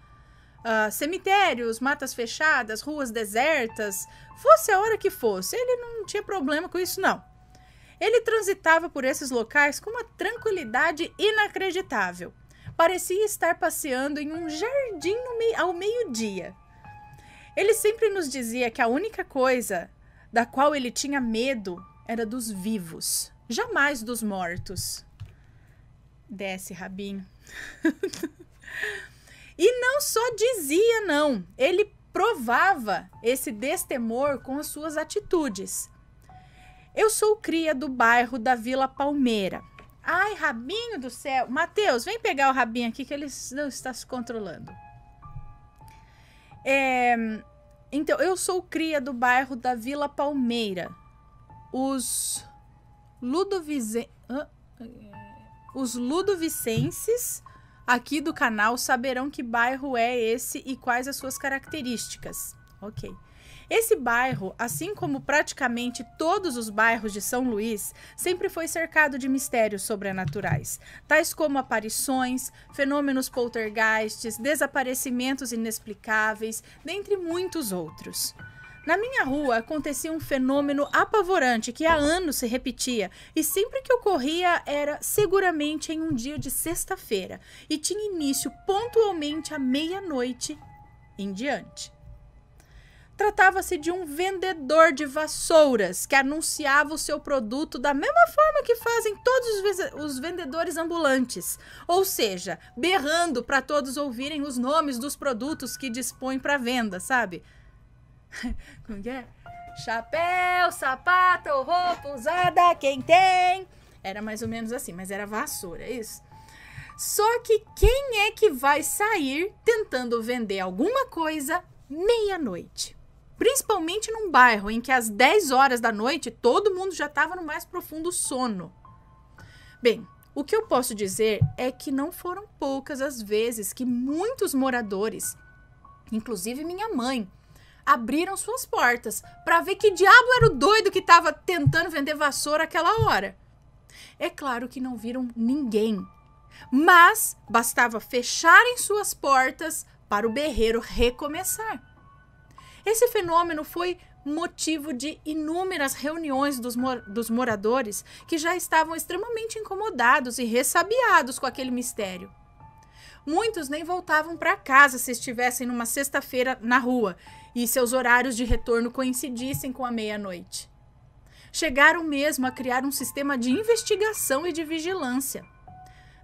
cemitérios, matas fechadas, ruas desertas, fosse a hora que fosse, ele não tinha problema com isso, não. Ele transitava por esses locais com uma tranquilidade inacreditável. Parecia estar passeando em um jardim ao meio-dia. Ele sempre nos dizia que a única coisa da qual ele tinha medo era dos vivos, jamais dos mortos. Desce, Rabinho. E não só dizia, não. Ele provava esse destemor com as suas atitudes. Eu sou cria do bairro da Vila Palmeira. Ai, Rabinho do céu. Mateus, vem pegar o Rabinho aqui que ele não está se controlando. Então, eu sou cria do bairro da Vila Palmeira. Os ludovicenses aqui do canal saberão que bairro é esse e quais as suas características. Ok. Esse bairro, assim como praticamente todos os bairros de São Luís, sempre foi cercado de mistérios sobrenaturais, tais como aparições, fenômenos poltergeists, desaparecimentos inexplicáveis, dentre muitos outros. Na minha rua acontecia um fenômeno apavorante que há anos se repetia e sempre que ocorria era seguramente em um dia de sexta-feira e tinha início pontualmente à meia-noite em diante. Tratava-se de um vendedor de vassouras que anunciava o seu produto da mesma forma que fazem todos os vendedores ambulantes, ou seja, berrando para todos ouvirem os nomes dos produtos que dispõe para venda, sabe? Como que é? Chapéu, sapato, roupa usada, quem tem? Era mais ou menos assim, mas era vassoura, isso. Só que quem é que vai sair tentando vender alguma coisa meia-noite? Principalmente num bairro em que às 10 horas da noite todo mundo já estava no mais profundo sono. Bem, o que eu posso dizer é que não foram poucas as vezes que muitos moradores, inclusive minha mãe, abriram suas portas para ver que diabo era o doido que estava tentando vender vassoura àquela hora. É claro que não viram ninguém, mas bastava fecharem suas portas para o berreiro recomeçar. Esse fenômeno foi motivo de inúmeras reuniões dos moradores que já estavam extremamente incomodados e ressabiados com aquele mistério. Muitos nem voltavam para casa se estivessem numa sexta-feira na rua e seus horários de retorno coincidissem com a meia-noite. Chegaram mesmo a criar um sistema de investigação e de vigilância.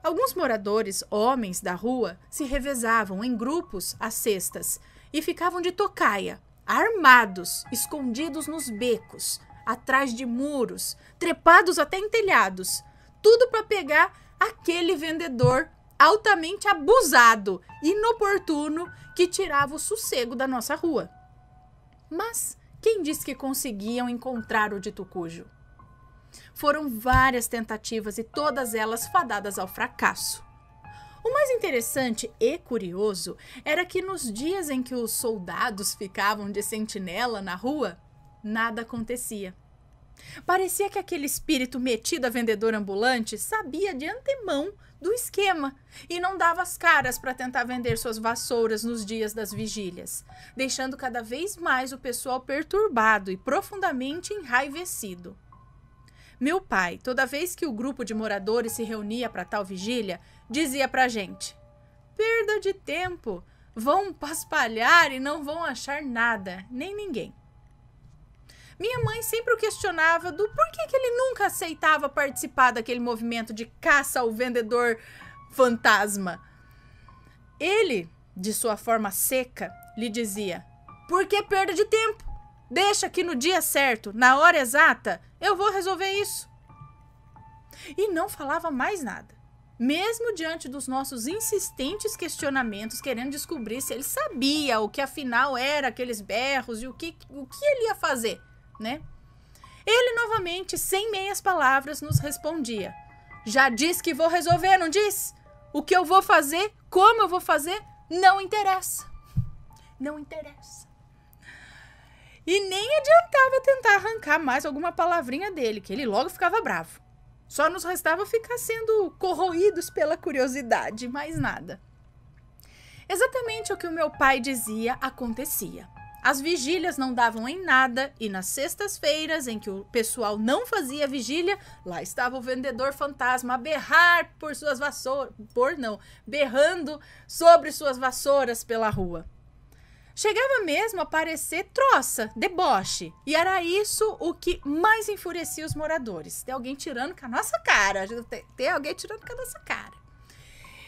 Alguns moradores, homens da rua, se revezavam em grupos às sextas e ficavam de tocaia, armados, escondidos nos becos, atrás de muros, trepados até em telhados, tudo para pegar aquele vendedor altamente abusado, inoportuno, que tirava o sossego da nossa rua. Mas quem disse que conseguiam encontrar o dito cujo? Foram várias tentativas e todas elas fadadas ao fracasso. O mais interessante e curioso era que nos dias em que os soldados ficavam de sentinela na rua, nada acontecia. Parecia que aquele espírito metido a vendedor ambulante sabia de antemão do esquema e não dava as caras para tentar vender suas vassouras nos dias das vigílias, deixando cada vez mais o pessoal perturbado e profundamente enraivecido. Meu pai, toda vez que o grupo de moradores se reunia para tal vigília, dizia pra gente: perda de tempo, vão paspalhar e não vão achar nada, nem ninguém. Minha mãe sempre o questionava do porquê que ele nunca aceitava participar daquele movimento de caça ao vendedor fantasma. Ele, de sua forma seca, lhe dizia: por que perda de tempo? Deixa que no dia certo, na hora exata, eu vou resolver isso. E não falava mais nada. Mesmo diante dos nossos insistentes questionamentos, querendo descobrir se ele sabia o que afinal era aqueles berros e o que ele ia fazer, né? Ele novamente, sem meias palavras, nos respondia: já disse que vou resolver, não diz? O que eu vou fazer, como eu vou fazer, não interessa. Não interessa. E nem adiantava tentar arrancar mais alguma palavrinha dele, que ele logo ficava bravo. Só nos restava ficar sendo corroídos pela curiosidade, mais nada. Exatamente o que o meu pai dizia acontecia. As vigílias não davam em nada e nas sextas-feiras em que o pessoal não fazia vigília, lá estava o vendedor fantasma a berrar por suas vassouras, berrando sobre suas vassouras pela rua. Chegava mesmo a parecer troça, deboche, e era isso o que mais enfurecia os moradores. Tem alguém tirando com a nossa cara, tem alguém tirando com a nossa cara.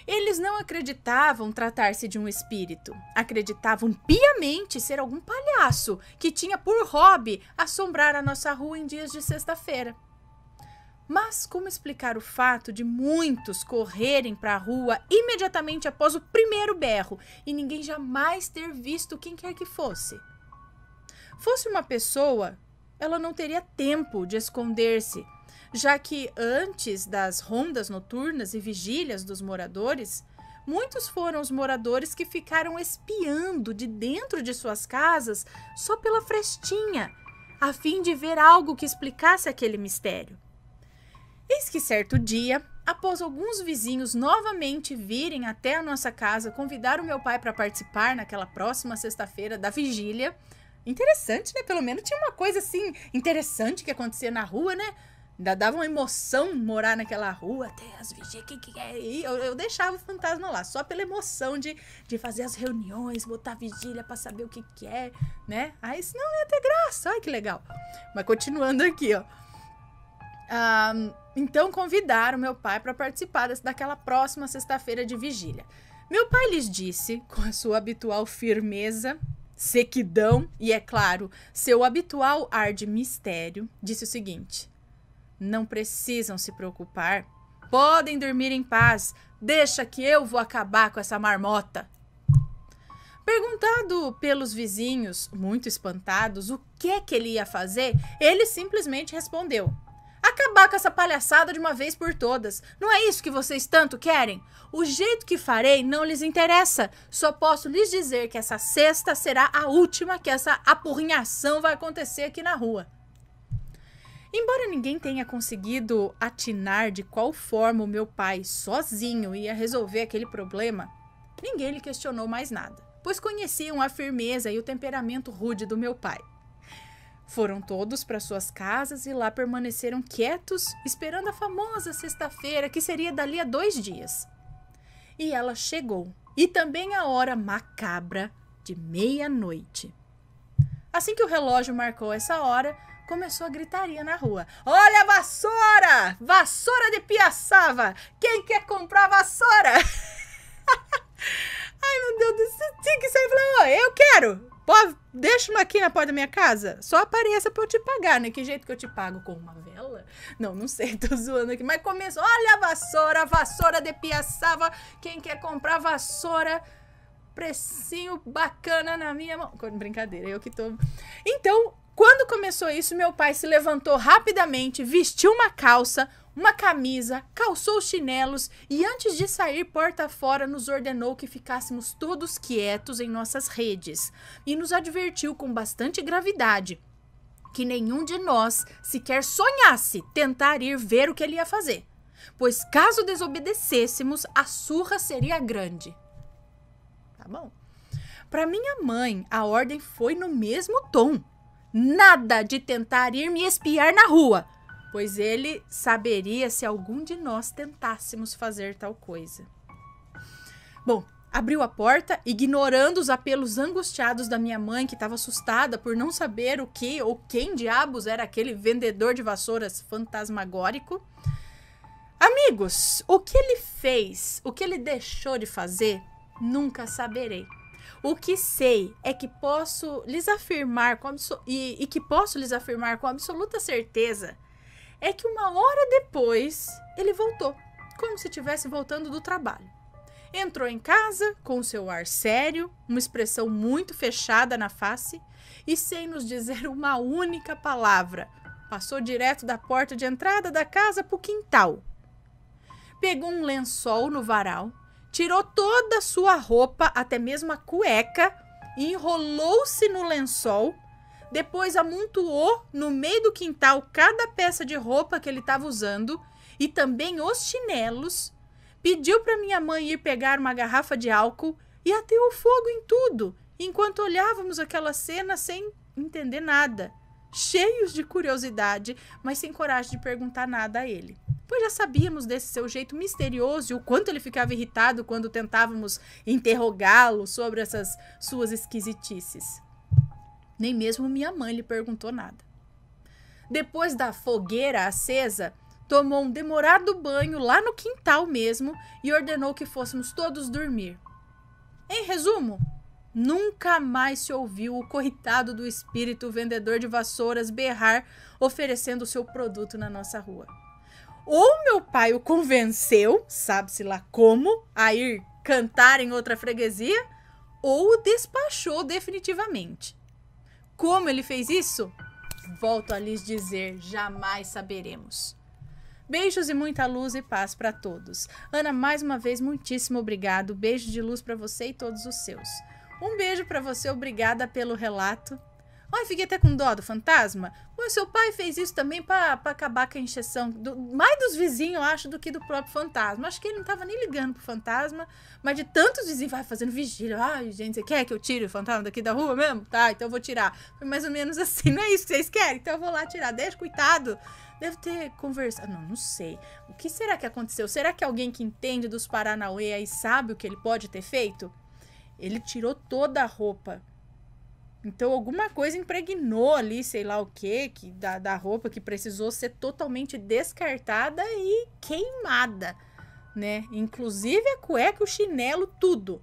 Eles não acreditavam tratar-se de um espírito. Acreditavam piamente ser algum palhaço que tinha por hobby assombrar a nossa rua em dias de sexta-feira. Mas como explicar o fato de muitos correrem para a rua imediatamente após o primeiro berro e ninguém jamais ter visto quem quer que fosse? Fosse uma pessoa, ela não teria tempo de esconder-se, já que antes das rondas noturnas e vigílias dos moradores, muitos foram os moradores que ficaram espiando de dentro de suas casas só pela frestinha, a fim de ver algo que explicasse aquele mistério. Eis que certo dia, após alguns vizinhos novamente virem até a nossa casa convidar o meu pai para participar naquela próxima sexta-feira da vigília, interessante, né? Pelo menos tinha uma coisa assim interessante que acontecia na rua, né? Ainda dava uma emoção morar naquela rua, até as vigílias, quem que quer ir? Eu deixava o fantasma lá, só pela emoção de fazer as reuniões, botar vigília pra saber o que é, né? Aí senão ia ter graça, olha que legal. Mas continuando aqui, ó. Então convidaram meu pai para participar daquela próxima sexta-feira de vigília. Meu pai lhes disse, com a sua habitual firmeza, sequidão e, é claro, seu habitual ar de mistério, disse o seguinte: não precisam se preocupar. Podem dormir em paz. Deixa que eu vou acabar com essa marmota. Perguntado pelos vizinhos, muito espantados, o que ele ia fazer, ele simplesmente respondeu: acabar com essa palhaçada de uma vez por todas. Não é isso que vocês tanto querem? O jeito que farei não lhes interessa. Só posso lhes dizer que essa sexta será a última que essa apurrinhação vai acontecer aqui na rua. Embora ninguém tenha conseguido atinar de qual forma o meu pai sozinho ia resolver aquele problema, ninguém lhe questionou mais nada, pois conheciam a firmeza e o temperamento rude do meu pai. Foram todos para suas casas e lá permaneceram quietos, esperando a famosa sexta-feira, que seria dali a 2 dias. E ela chegou, e também a hora macabra de meia-noite. Assim que o relógio marcou essa hora, começou a gritaria na rua. Olha a vassoura! Vassoura de Piaçava! Quem quer comprar vassoura? Ai, meu Deus do céu. Tinha que sair e falar, eu quero! Pô, deixa uma aqui na porta da minha casa. Só apareça pra eu te pagar, né? Que jeito que eu te pago? Com uma vela? Não sei, tô zoando aqui. Mas começou, olha a vassoura de Piaçava. Quem quer comprar vassoura? Precinho bacana na minha mão. Brincadeira, eu que tô... Então, quando começou isso, meu pai se levantou rapidamente, vestiu uma calça, uma camisa, calçou os chinelos e antes de sair porta fora nos ordenou que ficássemos todos quietos em nossas redes e nos advertiu com bastante gravidade que nenhum de nós sequer sonhasse tentar ir ver o que ele ia fazer, pois caso desobedecêssemos, a surra seria grande. Tá bom? Para minha mãe, a ordem foi no mesmo tom. Nada de tentar ir me espiar na rua, pois ele saberia se algum de nós tentássemos fazer tal coisa. Bom, abriu a porta, ignorando os apelos angustiados da minha mãe, que estava assustada por não saber o que ou quem diabos era aquele vendedor de vassouras fantasmagórico. Amigos, o que ele fez, o que ele deixou de fazer, nunca saberei. O que sei é que posso lhes afirmar com absoluta certeza é que uma hora depois ele voltou, como se estivesse voltando do trabalho. Entrou em casa com seu ar sério, uma expressão muito fechada na face e sem nos dizer uma única palavra, passou direto da porta de entrada da casa para o quintal. Pegou um lençol no varal, tirou toda a sua roupa, até mesmo a cueca, e enrolou-se no lençol. Depois amontoou no meio do quintal cada peça de roupa que ele estava usando e também os chinelos. Pediu para minha mãe ir pegar uma garrafa de álcool, e ateou fogo em tudo, enquanto olhávamos aquela cena sem entender nada, cheios de curiosidade, mas sem coragem de perguntar nada a ele. Pois já sabíamos desse seu jeito misterioso e o quanto ele ficava irritado quando tentávamos interrogá-lo sobre essas suas esquisitices. Nem mesmo minha mãe lhe perguntou nada. Depois da fogueira acesa, tomou um demorado banho lá no quintal mesmo e ordenou que fôssemos todos dormir. Em resumo, nunca mais se ouviu o coitado do espírito vendedor de vassouras berrar oferecendo o seu produto na nossa rua. Ou meu pai o convenceu, sabe-se lá como, a ir cantar em outra freguesia, ou o despachou definitivamente. Como ele fez isso? Volto a lhes dizer, jamais saberemos. Beijos e muita luz e paz para todos. Ana, mais uma vez, muitíssimo obrigado. Beijo de luz para você e todos os seus. Um beijo para você, obrigada pelo relato. Ai, fiquei até com dó do fantasma. O seu pai fez isso também para acabar com a encheção, mais dos vizinhos, eu acho, do que do próprio fantasma. Acho que ele não tava nem ligando pro fantasma, mas de tantos vizinhos, vai fazendo vigília. Ai, gente, você quer que eu tire o fantasma daqui da rua mesmo? Tá, então eu vou tirar. Foi mais ou menos assim, não é isso que vocês querem? Então eu vou lá tirar. Deixa, coitado. Deve ter conversado. Não sei. O que será que aconteceu? Será que alguém que entende dos Paranauê aí sabe o que ele pode ter feito? Ele tirou toda a roupa. Então, alguma coisa impregnou ali, sei lá o quê, da roupa que precisou ser totalmente descartada e queimada, né? Inclusive a cueca, o chinelo, tudo.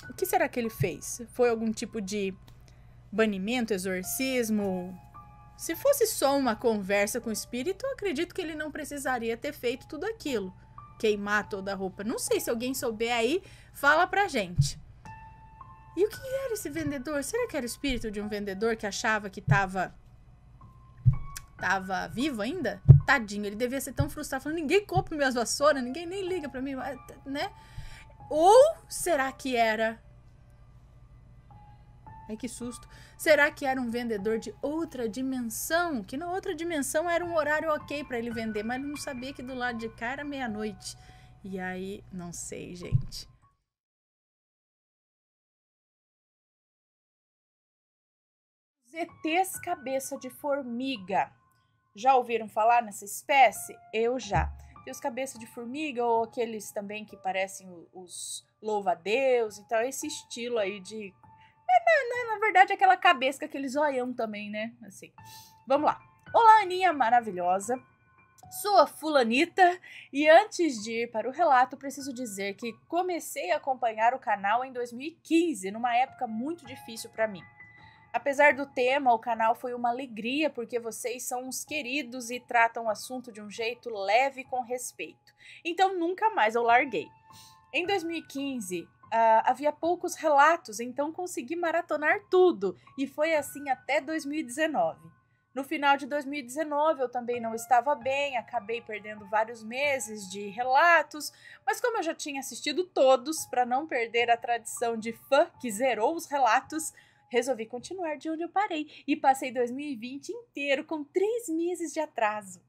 O que será que ele fez? Foi algum tipo de banimento, exorcismo? Se fosse só uma conversa com o espírito, eu acredito que ele não precisaria ter feito tudo aquilo. Queimar toda a roupa. Não sei, se alguém souber aí, fala pra gente. E o que era esse vendedor? Será que era o espírito de um vendedor que achava que tava vivo ainda? Tadinho, ele devia ser tão frustrado, falando, ninguém compra minhas vassouras, ninguém nem liga pra mim, né? Ou será que era... Ai, que susto. Será que era um vendedor de outra dimensão? Que na outra dimensão era um horário ok pra ele vender, mas ele não sabia que do lado de cá era meia-noite. E aí, não sei, gente. ETs cabeça de formiga. Já ouviram falar nessa espécie? Eu já. Tem os cabeça de formiga ou aqueles também que parecem os louva-a-Deus. Então, esse estilo aí de... Na verdade, aquela cabeça com aquele zoião também, né? Assim. Vamos lá. Olá, Aninha maravilhosa. Sou a Fulanita e antes de ir para o relato, preciso dizer que comecei a acompanhar o canal em 2015, numa época muito difícil para mim. Apesar do tema, o canal foi uma alegria porque vocês são uns queridos e tratam o assunto de um jeito leve e com respeito. Então nunca mais eu larguei. Em 2015, havia poucos relatos, então consegui maratonar tudo e foi assim até 2019. No final de 2019 eu também não estava bem, acabei perdendo vários meses de relatos, mas como eu já tinha assistido todos, para não perder a tradição de fã que zerou os relatos, resolvi continuar de onde eu parei e passei 2020 inteiro com 3 meses de atraso.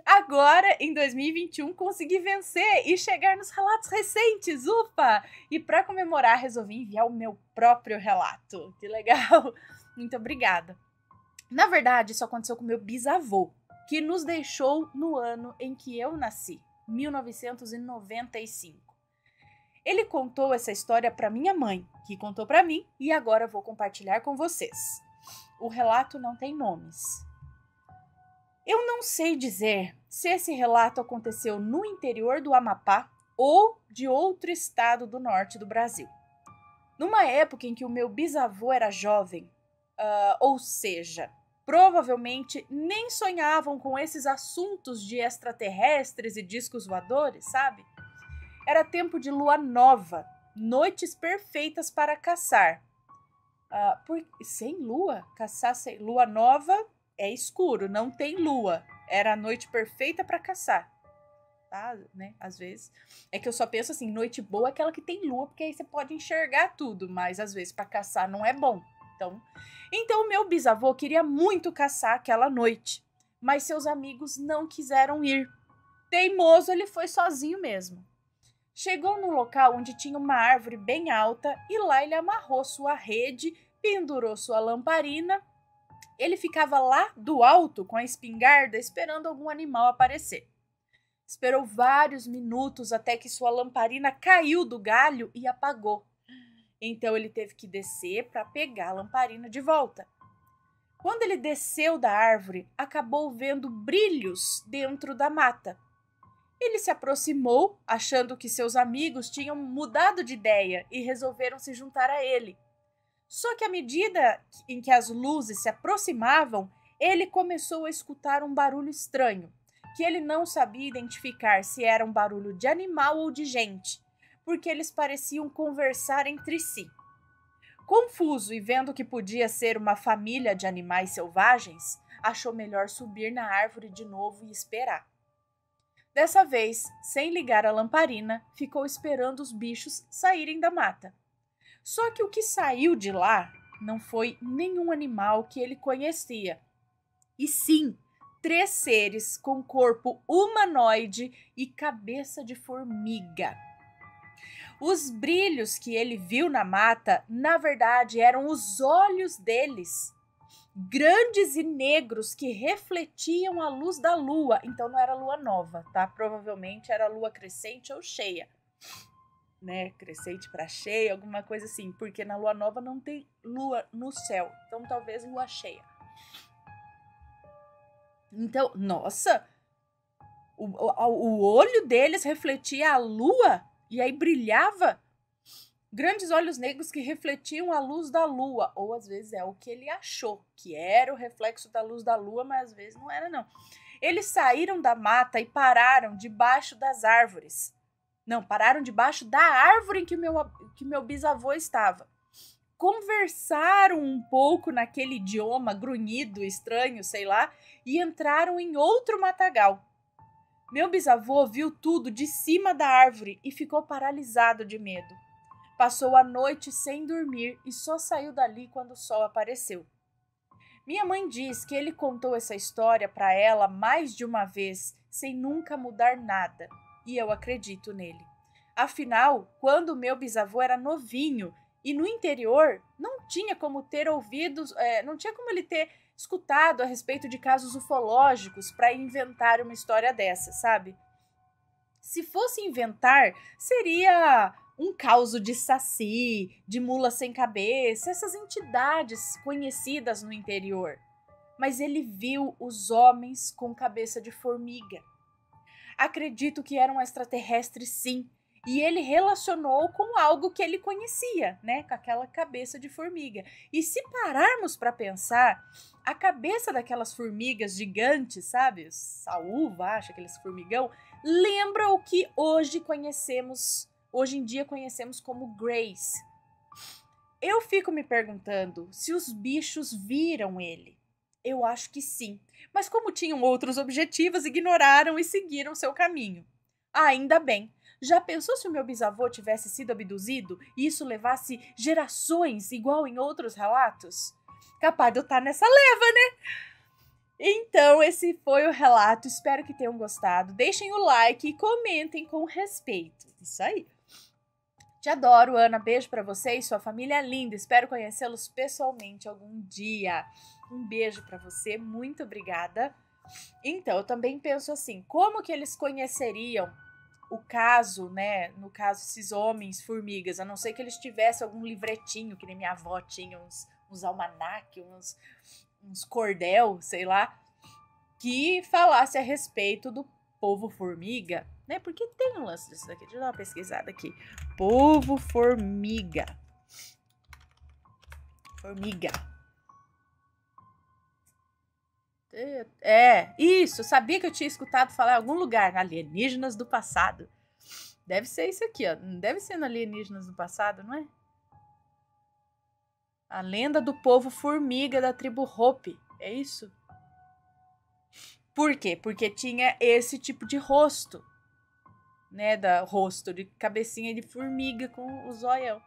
Agora, em 2021, consegui vencer e chegar nos relatos recentes, ufa! E para comemorar, resolvi enviar o meu próprio relato. Que legal! Muito obrigada. Na verdade, isso aconteceu com meu bisavô, que nos deixou no ano em que eu nasci, 1995. Ele contou essa história para minha mãe, que contou para mim, e agora vou compartilhar com vocês. O relato não tem nomes. Eu não sei dizer se esse relato aconteceu no interior do Amapá ou de outro estado do norte do Brasil. Numa época em que o meu bisavô era jovem, ou seja, provavelmente nem sonhavam com esses assuntos de extraterrestres e discos voadores, sabe? Era tempo de lua nova, noites perfeitas para caçar. Sem lua? Caçar sem lua nova é escuro, não tem lua. Era a noite perfeita para caçar. Tá, né? Às vezes. É que eu só penso assim, noite boa é aquela que tem lua, porque aí você pode enxergar tudo, mas às vezes para caçar não é bom. Então o meu bisavô queria muito caçar aquela noite, mas seus amigos não quiseram ir. Teimoso, ele foi sozinho mesmo. Chegou num local onde tinha uma árvore bem alta e lá ele amarrou sua rede, pendurou sua lamparina. Ele ficava lá do alto com a espingarda esperando algum animal aparecer. Esperou vários minutos até que sua lamparina caiu do galho e apagou. Então ele teve que descer para pegar a lamparina de volta. Quando ele desceu da árvore, acabou vendo brilhos dentro da mata. Ele se aproximou, achando que seus amigos tinham mudado de ideia e resolveram se juntar a ele. Só que à medida em que as luzes se aproximavam, ele começou a escutar um barulho estranho, que ele não sabia identificar se era um barulho de animal ou de gente, porque eles pareciam conversar entre si. Confuso e vendo que podia ser uma família de animais selvagens, achou melhor subir na árvore de novo e esperar. Dessa vez, sem ligar a lamparina, ficou esperando os bichos saírem da mata. Só que o que saiu de lá não foi nenhum animal que ele conhecia, e sim 3 seres com corpo humanoide e cabeça de formiga. Os brilhos que ele viu na mata, na verdade, eram os olhos deles, grandes e negros que refletiam a luz da lua. Então não era lua nova, tá? Provavelmente era lua crescente ou cheia, né? Crescente para cheia, alguma coisa assim, porque na lua nova não tem lua no céu. Então talvez lua cheia. Então, nossa, o olho deles refletia a lua e aí brilhava. Grandes olhos negros que refletiam a luz da lua, ou às vezes é o que ele achou, que era o reflexo da luz da lua, mas às vezes não era não. Eles saíram da mata e pararam debaixo das árvores. Não, pararam debaixo da árvore em que meu bisavô estava. Conversaram um pouco naquele idioma grunhido, estranho, sei lá, e entraram em outro matagal. Meu bisavô viu tudo de cima da árvore e ficou paralisado de medo. Passou a noite sem dormir e só saiu dali quando o sol apareceu. Minha mãe diz que ele contou essa história para ela mais de uma vez, sem nunca mudar nada, e eu acredito nele. Afinal, quando meu bisavô era novinho e no interior, não tinha como ter ouvidos, não tinha como ele ter escutado a respeito de casos ufológicos para inventar uma história dessa, sabe? Se fosse inventar, seria um caso de saci, de mula sem cabeça, essas entidades conhecidas no interior. Mas ele viu os homens com cabeça de formiga. Acredito que eram extraterrestres, sim, e ele relacionou com algo que ele conhecia, né, com aquela cabeça de formiga. E se pararmos para pensar, a cabeça daquelas formigas gigantes, sabe, saúva, acho, aqueles formigão, lembra o que hoje em dia conhecemos como Greys. Eu fico me perguntando se os bichos viram ele. Eu acho que sim, mas como tinham outros objetivos, ignoraram e seguiram seu caminho. Ainda bem. Já pensou se o meu bisavô tivesse sido abduzido e isso levasse gerações, igual em outros relatos? Capaz de eu estar nessa leva, né? Então, esse foi o relato. Espero que tenham gostado. Deixem o like e comentem com respeito. Isso aí. Te adoro, Ana. Beijo pra você e sua família é linda. Espero conhecê-los pessoalmente algum dia. Um beijo pra você. Muito obrigada. Então, eu também penso assim, como que eles conheceriam o caso, né? No caso, esses homens formigas, a não ser que eles tivessem algum livretinho, que nem minha avó tinha, uns almanac, uns cordel, sei lá, que falasse a respeito do povo formiga, né? Porque tem um lance disso daqui. Deixa eu dar uma pesquisada aqui. Povo formiga. Formiga. Isso, eu sabia que eu tinha escutado falar em algum lugar, alienígenas do passado. Deve ser isso aqui, ó. Não deve ser no Alienígenas do Passado, não é? A lenda do povo formiga da tribo Hopi, é isso? Por quê? Porque tinha esse tipo de rosto, né? Rosto de cabecinha de formiga com o zoião.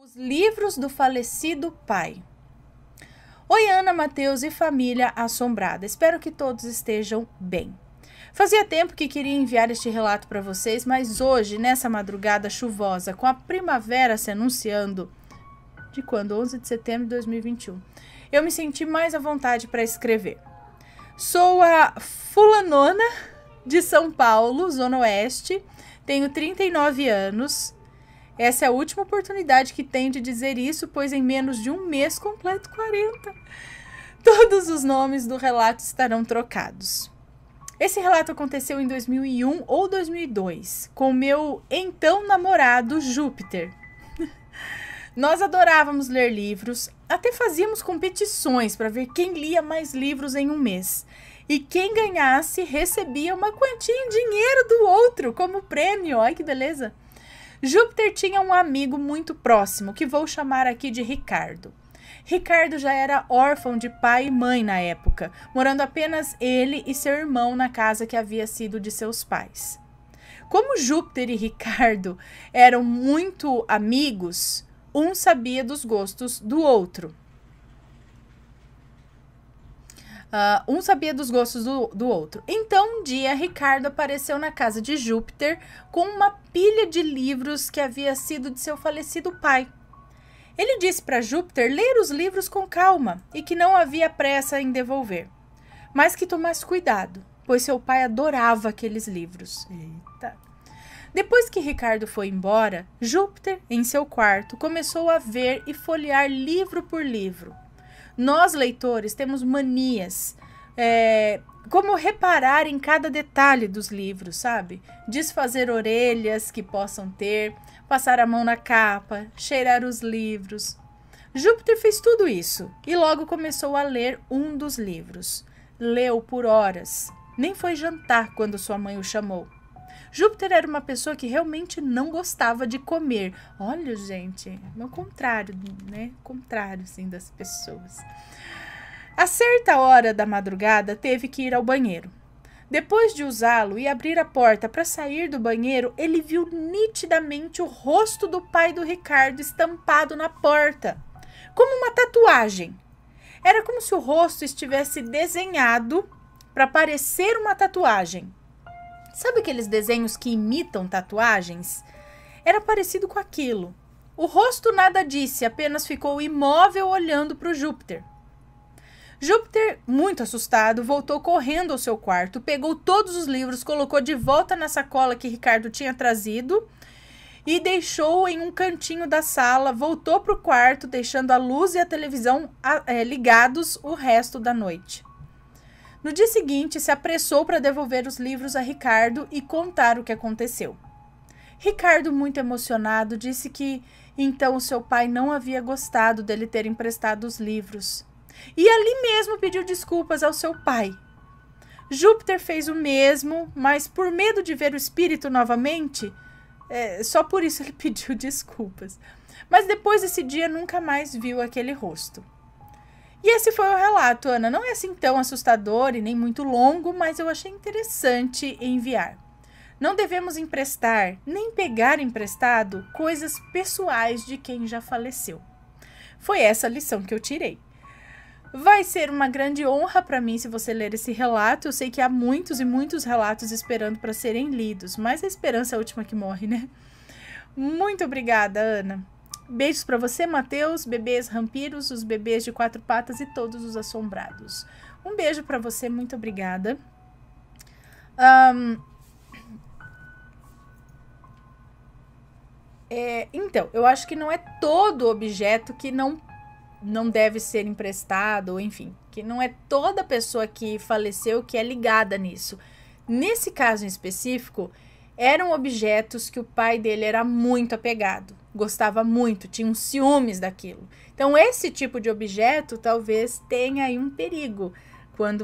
Os livros do falecido pai. Oi, Ana, Matheus e família assombrada. Espero que todos estejam bem. Fazia tempo que queria enviar este relato para vocês, mas hoje, nessa madrugada chuvosa, com a primavera se anunciando, de quando? 11 de setembro de 2021, eu me senti mais à vontade para escrever. Sou a fulanona de São Paulo, Zona Oeste, tenho 39 anos. Essa é a última oportunidade que tenho de dizer isso, pois em menos de um mês completo 40. Todos os nomes do relato estarão trocados. Esse relato aconteceu em 2001 ou 2002, com meu então namorado Júpiter. Nós adorávamos ler livros, até fazíamos competições para ver quem lia mais livros em um mês. E quem ganhasse recebia uma quantia em dinheiro do outro como prêmio. Olha que beleza! Júpiter tinha um amigo muito próximo, que vou chamar aqui de Ricardo. Ricardo já era órfão de pai e mãe na época, morando apenas ele e seu irmão na casa que havia sido de seus pais. Como Júpiter e Ricardo eram muito amigos, um sabia dos gostos do outro. Então, um dia, Ricardo apareceu na casa de Júpiter com uma pilha de livros que havia sido de seu falecido pai. Ele disse para Júpiter ler os livros com calma e que não havia pressa em devolver, mas que tomasse cuidado, pois seu pai adorava aqueles livros. Eita. Depois que Ricardo foi embora, Júpiter, em seu quarto, começou a ver e folhear livro por livro. Nós, leitores, temos manias, como reparar em cada detalhe dos livros, sabe? Desfazer orelhas que possam ter, passar a mão na capa, cheirar os livros. Júpiter fez tudo isso e logo começou a ler um dos livros. Leu por horas. Nem foi jantar quando sua mãe o chamou. Júpiter era uma pessoa que realmente não gostava de comer. Olha, gente, é o contrário, né? O contrário, assim, das pessoas. A certa hora da madrugada, teve que ir ao banheiro. Depois de usá-lo e abrir a porta para sair do banheiro, ele viu nitidamente o rosto do pai do Ricardo estampado na porta, como uma tatuagem. Era como se o rosto estivesse desenhado para parecer uma tatuagem. Sabe aqueles desenhos que imitam tatuagens? Era parecido com aquilo. O rosto nada disse, apenas ficou imóvel olhando para o Júpiter. Júpiter, muito assustado, voltou correndo ao seu quarto, pegou todos os livros, colocou de volta na sacola que Ricardo tinha trazido e deixou em um cantinho da sala, voltou para o quarto, deixando a luz e a televisão ligados o resto da noite. No dia seguinte, se apressou para devolver os livros a Ricardo e contar o que aconteceu. Ricardo, muito emocionado, disse que então seu pai não havia gostado dele ter emprestado os livros. E ali mesmo pediu desculpas ao seu pai. Júpiter fez o mesmo, mas por medo de ver o espírito novamente, só por isso ele pediu desculpas. Mas depois desse dia nunca mais viu aquele rosto. E esse foi o relato, Ana. Não é assim tão assustador e nem muito longo, mas eu achei interessante enviar. Não devemos emprestar, nem pegar emprestado, coisas pessoais de quem já faleceu. Foi essa a lição que eu tirei. Vai ser uma grande honra para mim se você ler esse relato. Eu sei que há muitos e muitos relatos esperando para serem lidos, mas a esperança é a última que morre, né? Muito obrigada, Ana. Beijos para você, Matheus, bebês rampiros, os bebês de 4 patas e todos os assombrados. Um beijo para você, muito obrigada. Então, eu acho que não é todo objeto que não deve ser emprestado, ou enfim, que não é toda pessoa que faleceu que é ligada nisso. Nesse caso em específico, eram objetos que o pai dele era muito apegado, gostava muito, tinha uns ciúmes daquilo. Então, esse tipo de objeto talvez tenha aí um perigo. Quando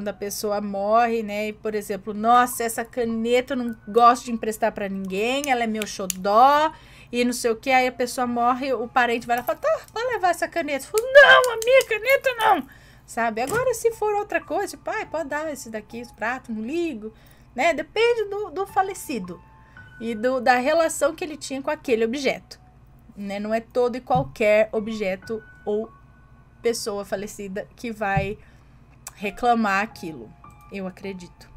a pessoa morre, né? E, por exemplo, nossa, essa caneta eu não gosto de emprestar para ninguém, ela é meu xodó, e não sei o que, aí a pessoa morre, o parente vai lá e fala, tá, vai levar essa caneta. Falo, não, a minha caneta não, sabe? Agora, se for outra coisa, pai, pode dar esse daqui, esse prato, não ligo, né? Depende do falecido e da relação que ele tinha com aquele objeto, né? Não é todo e qualquer objeto ou pessoa falecida que vai reclamar aquilo. Eu acredito.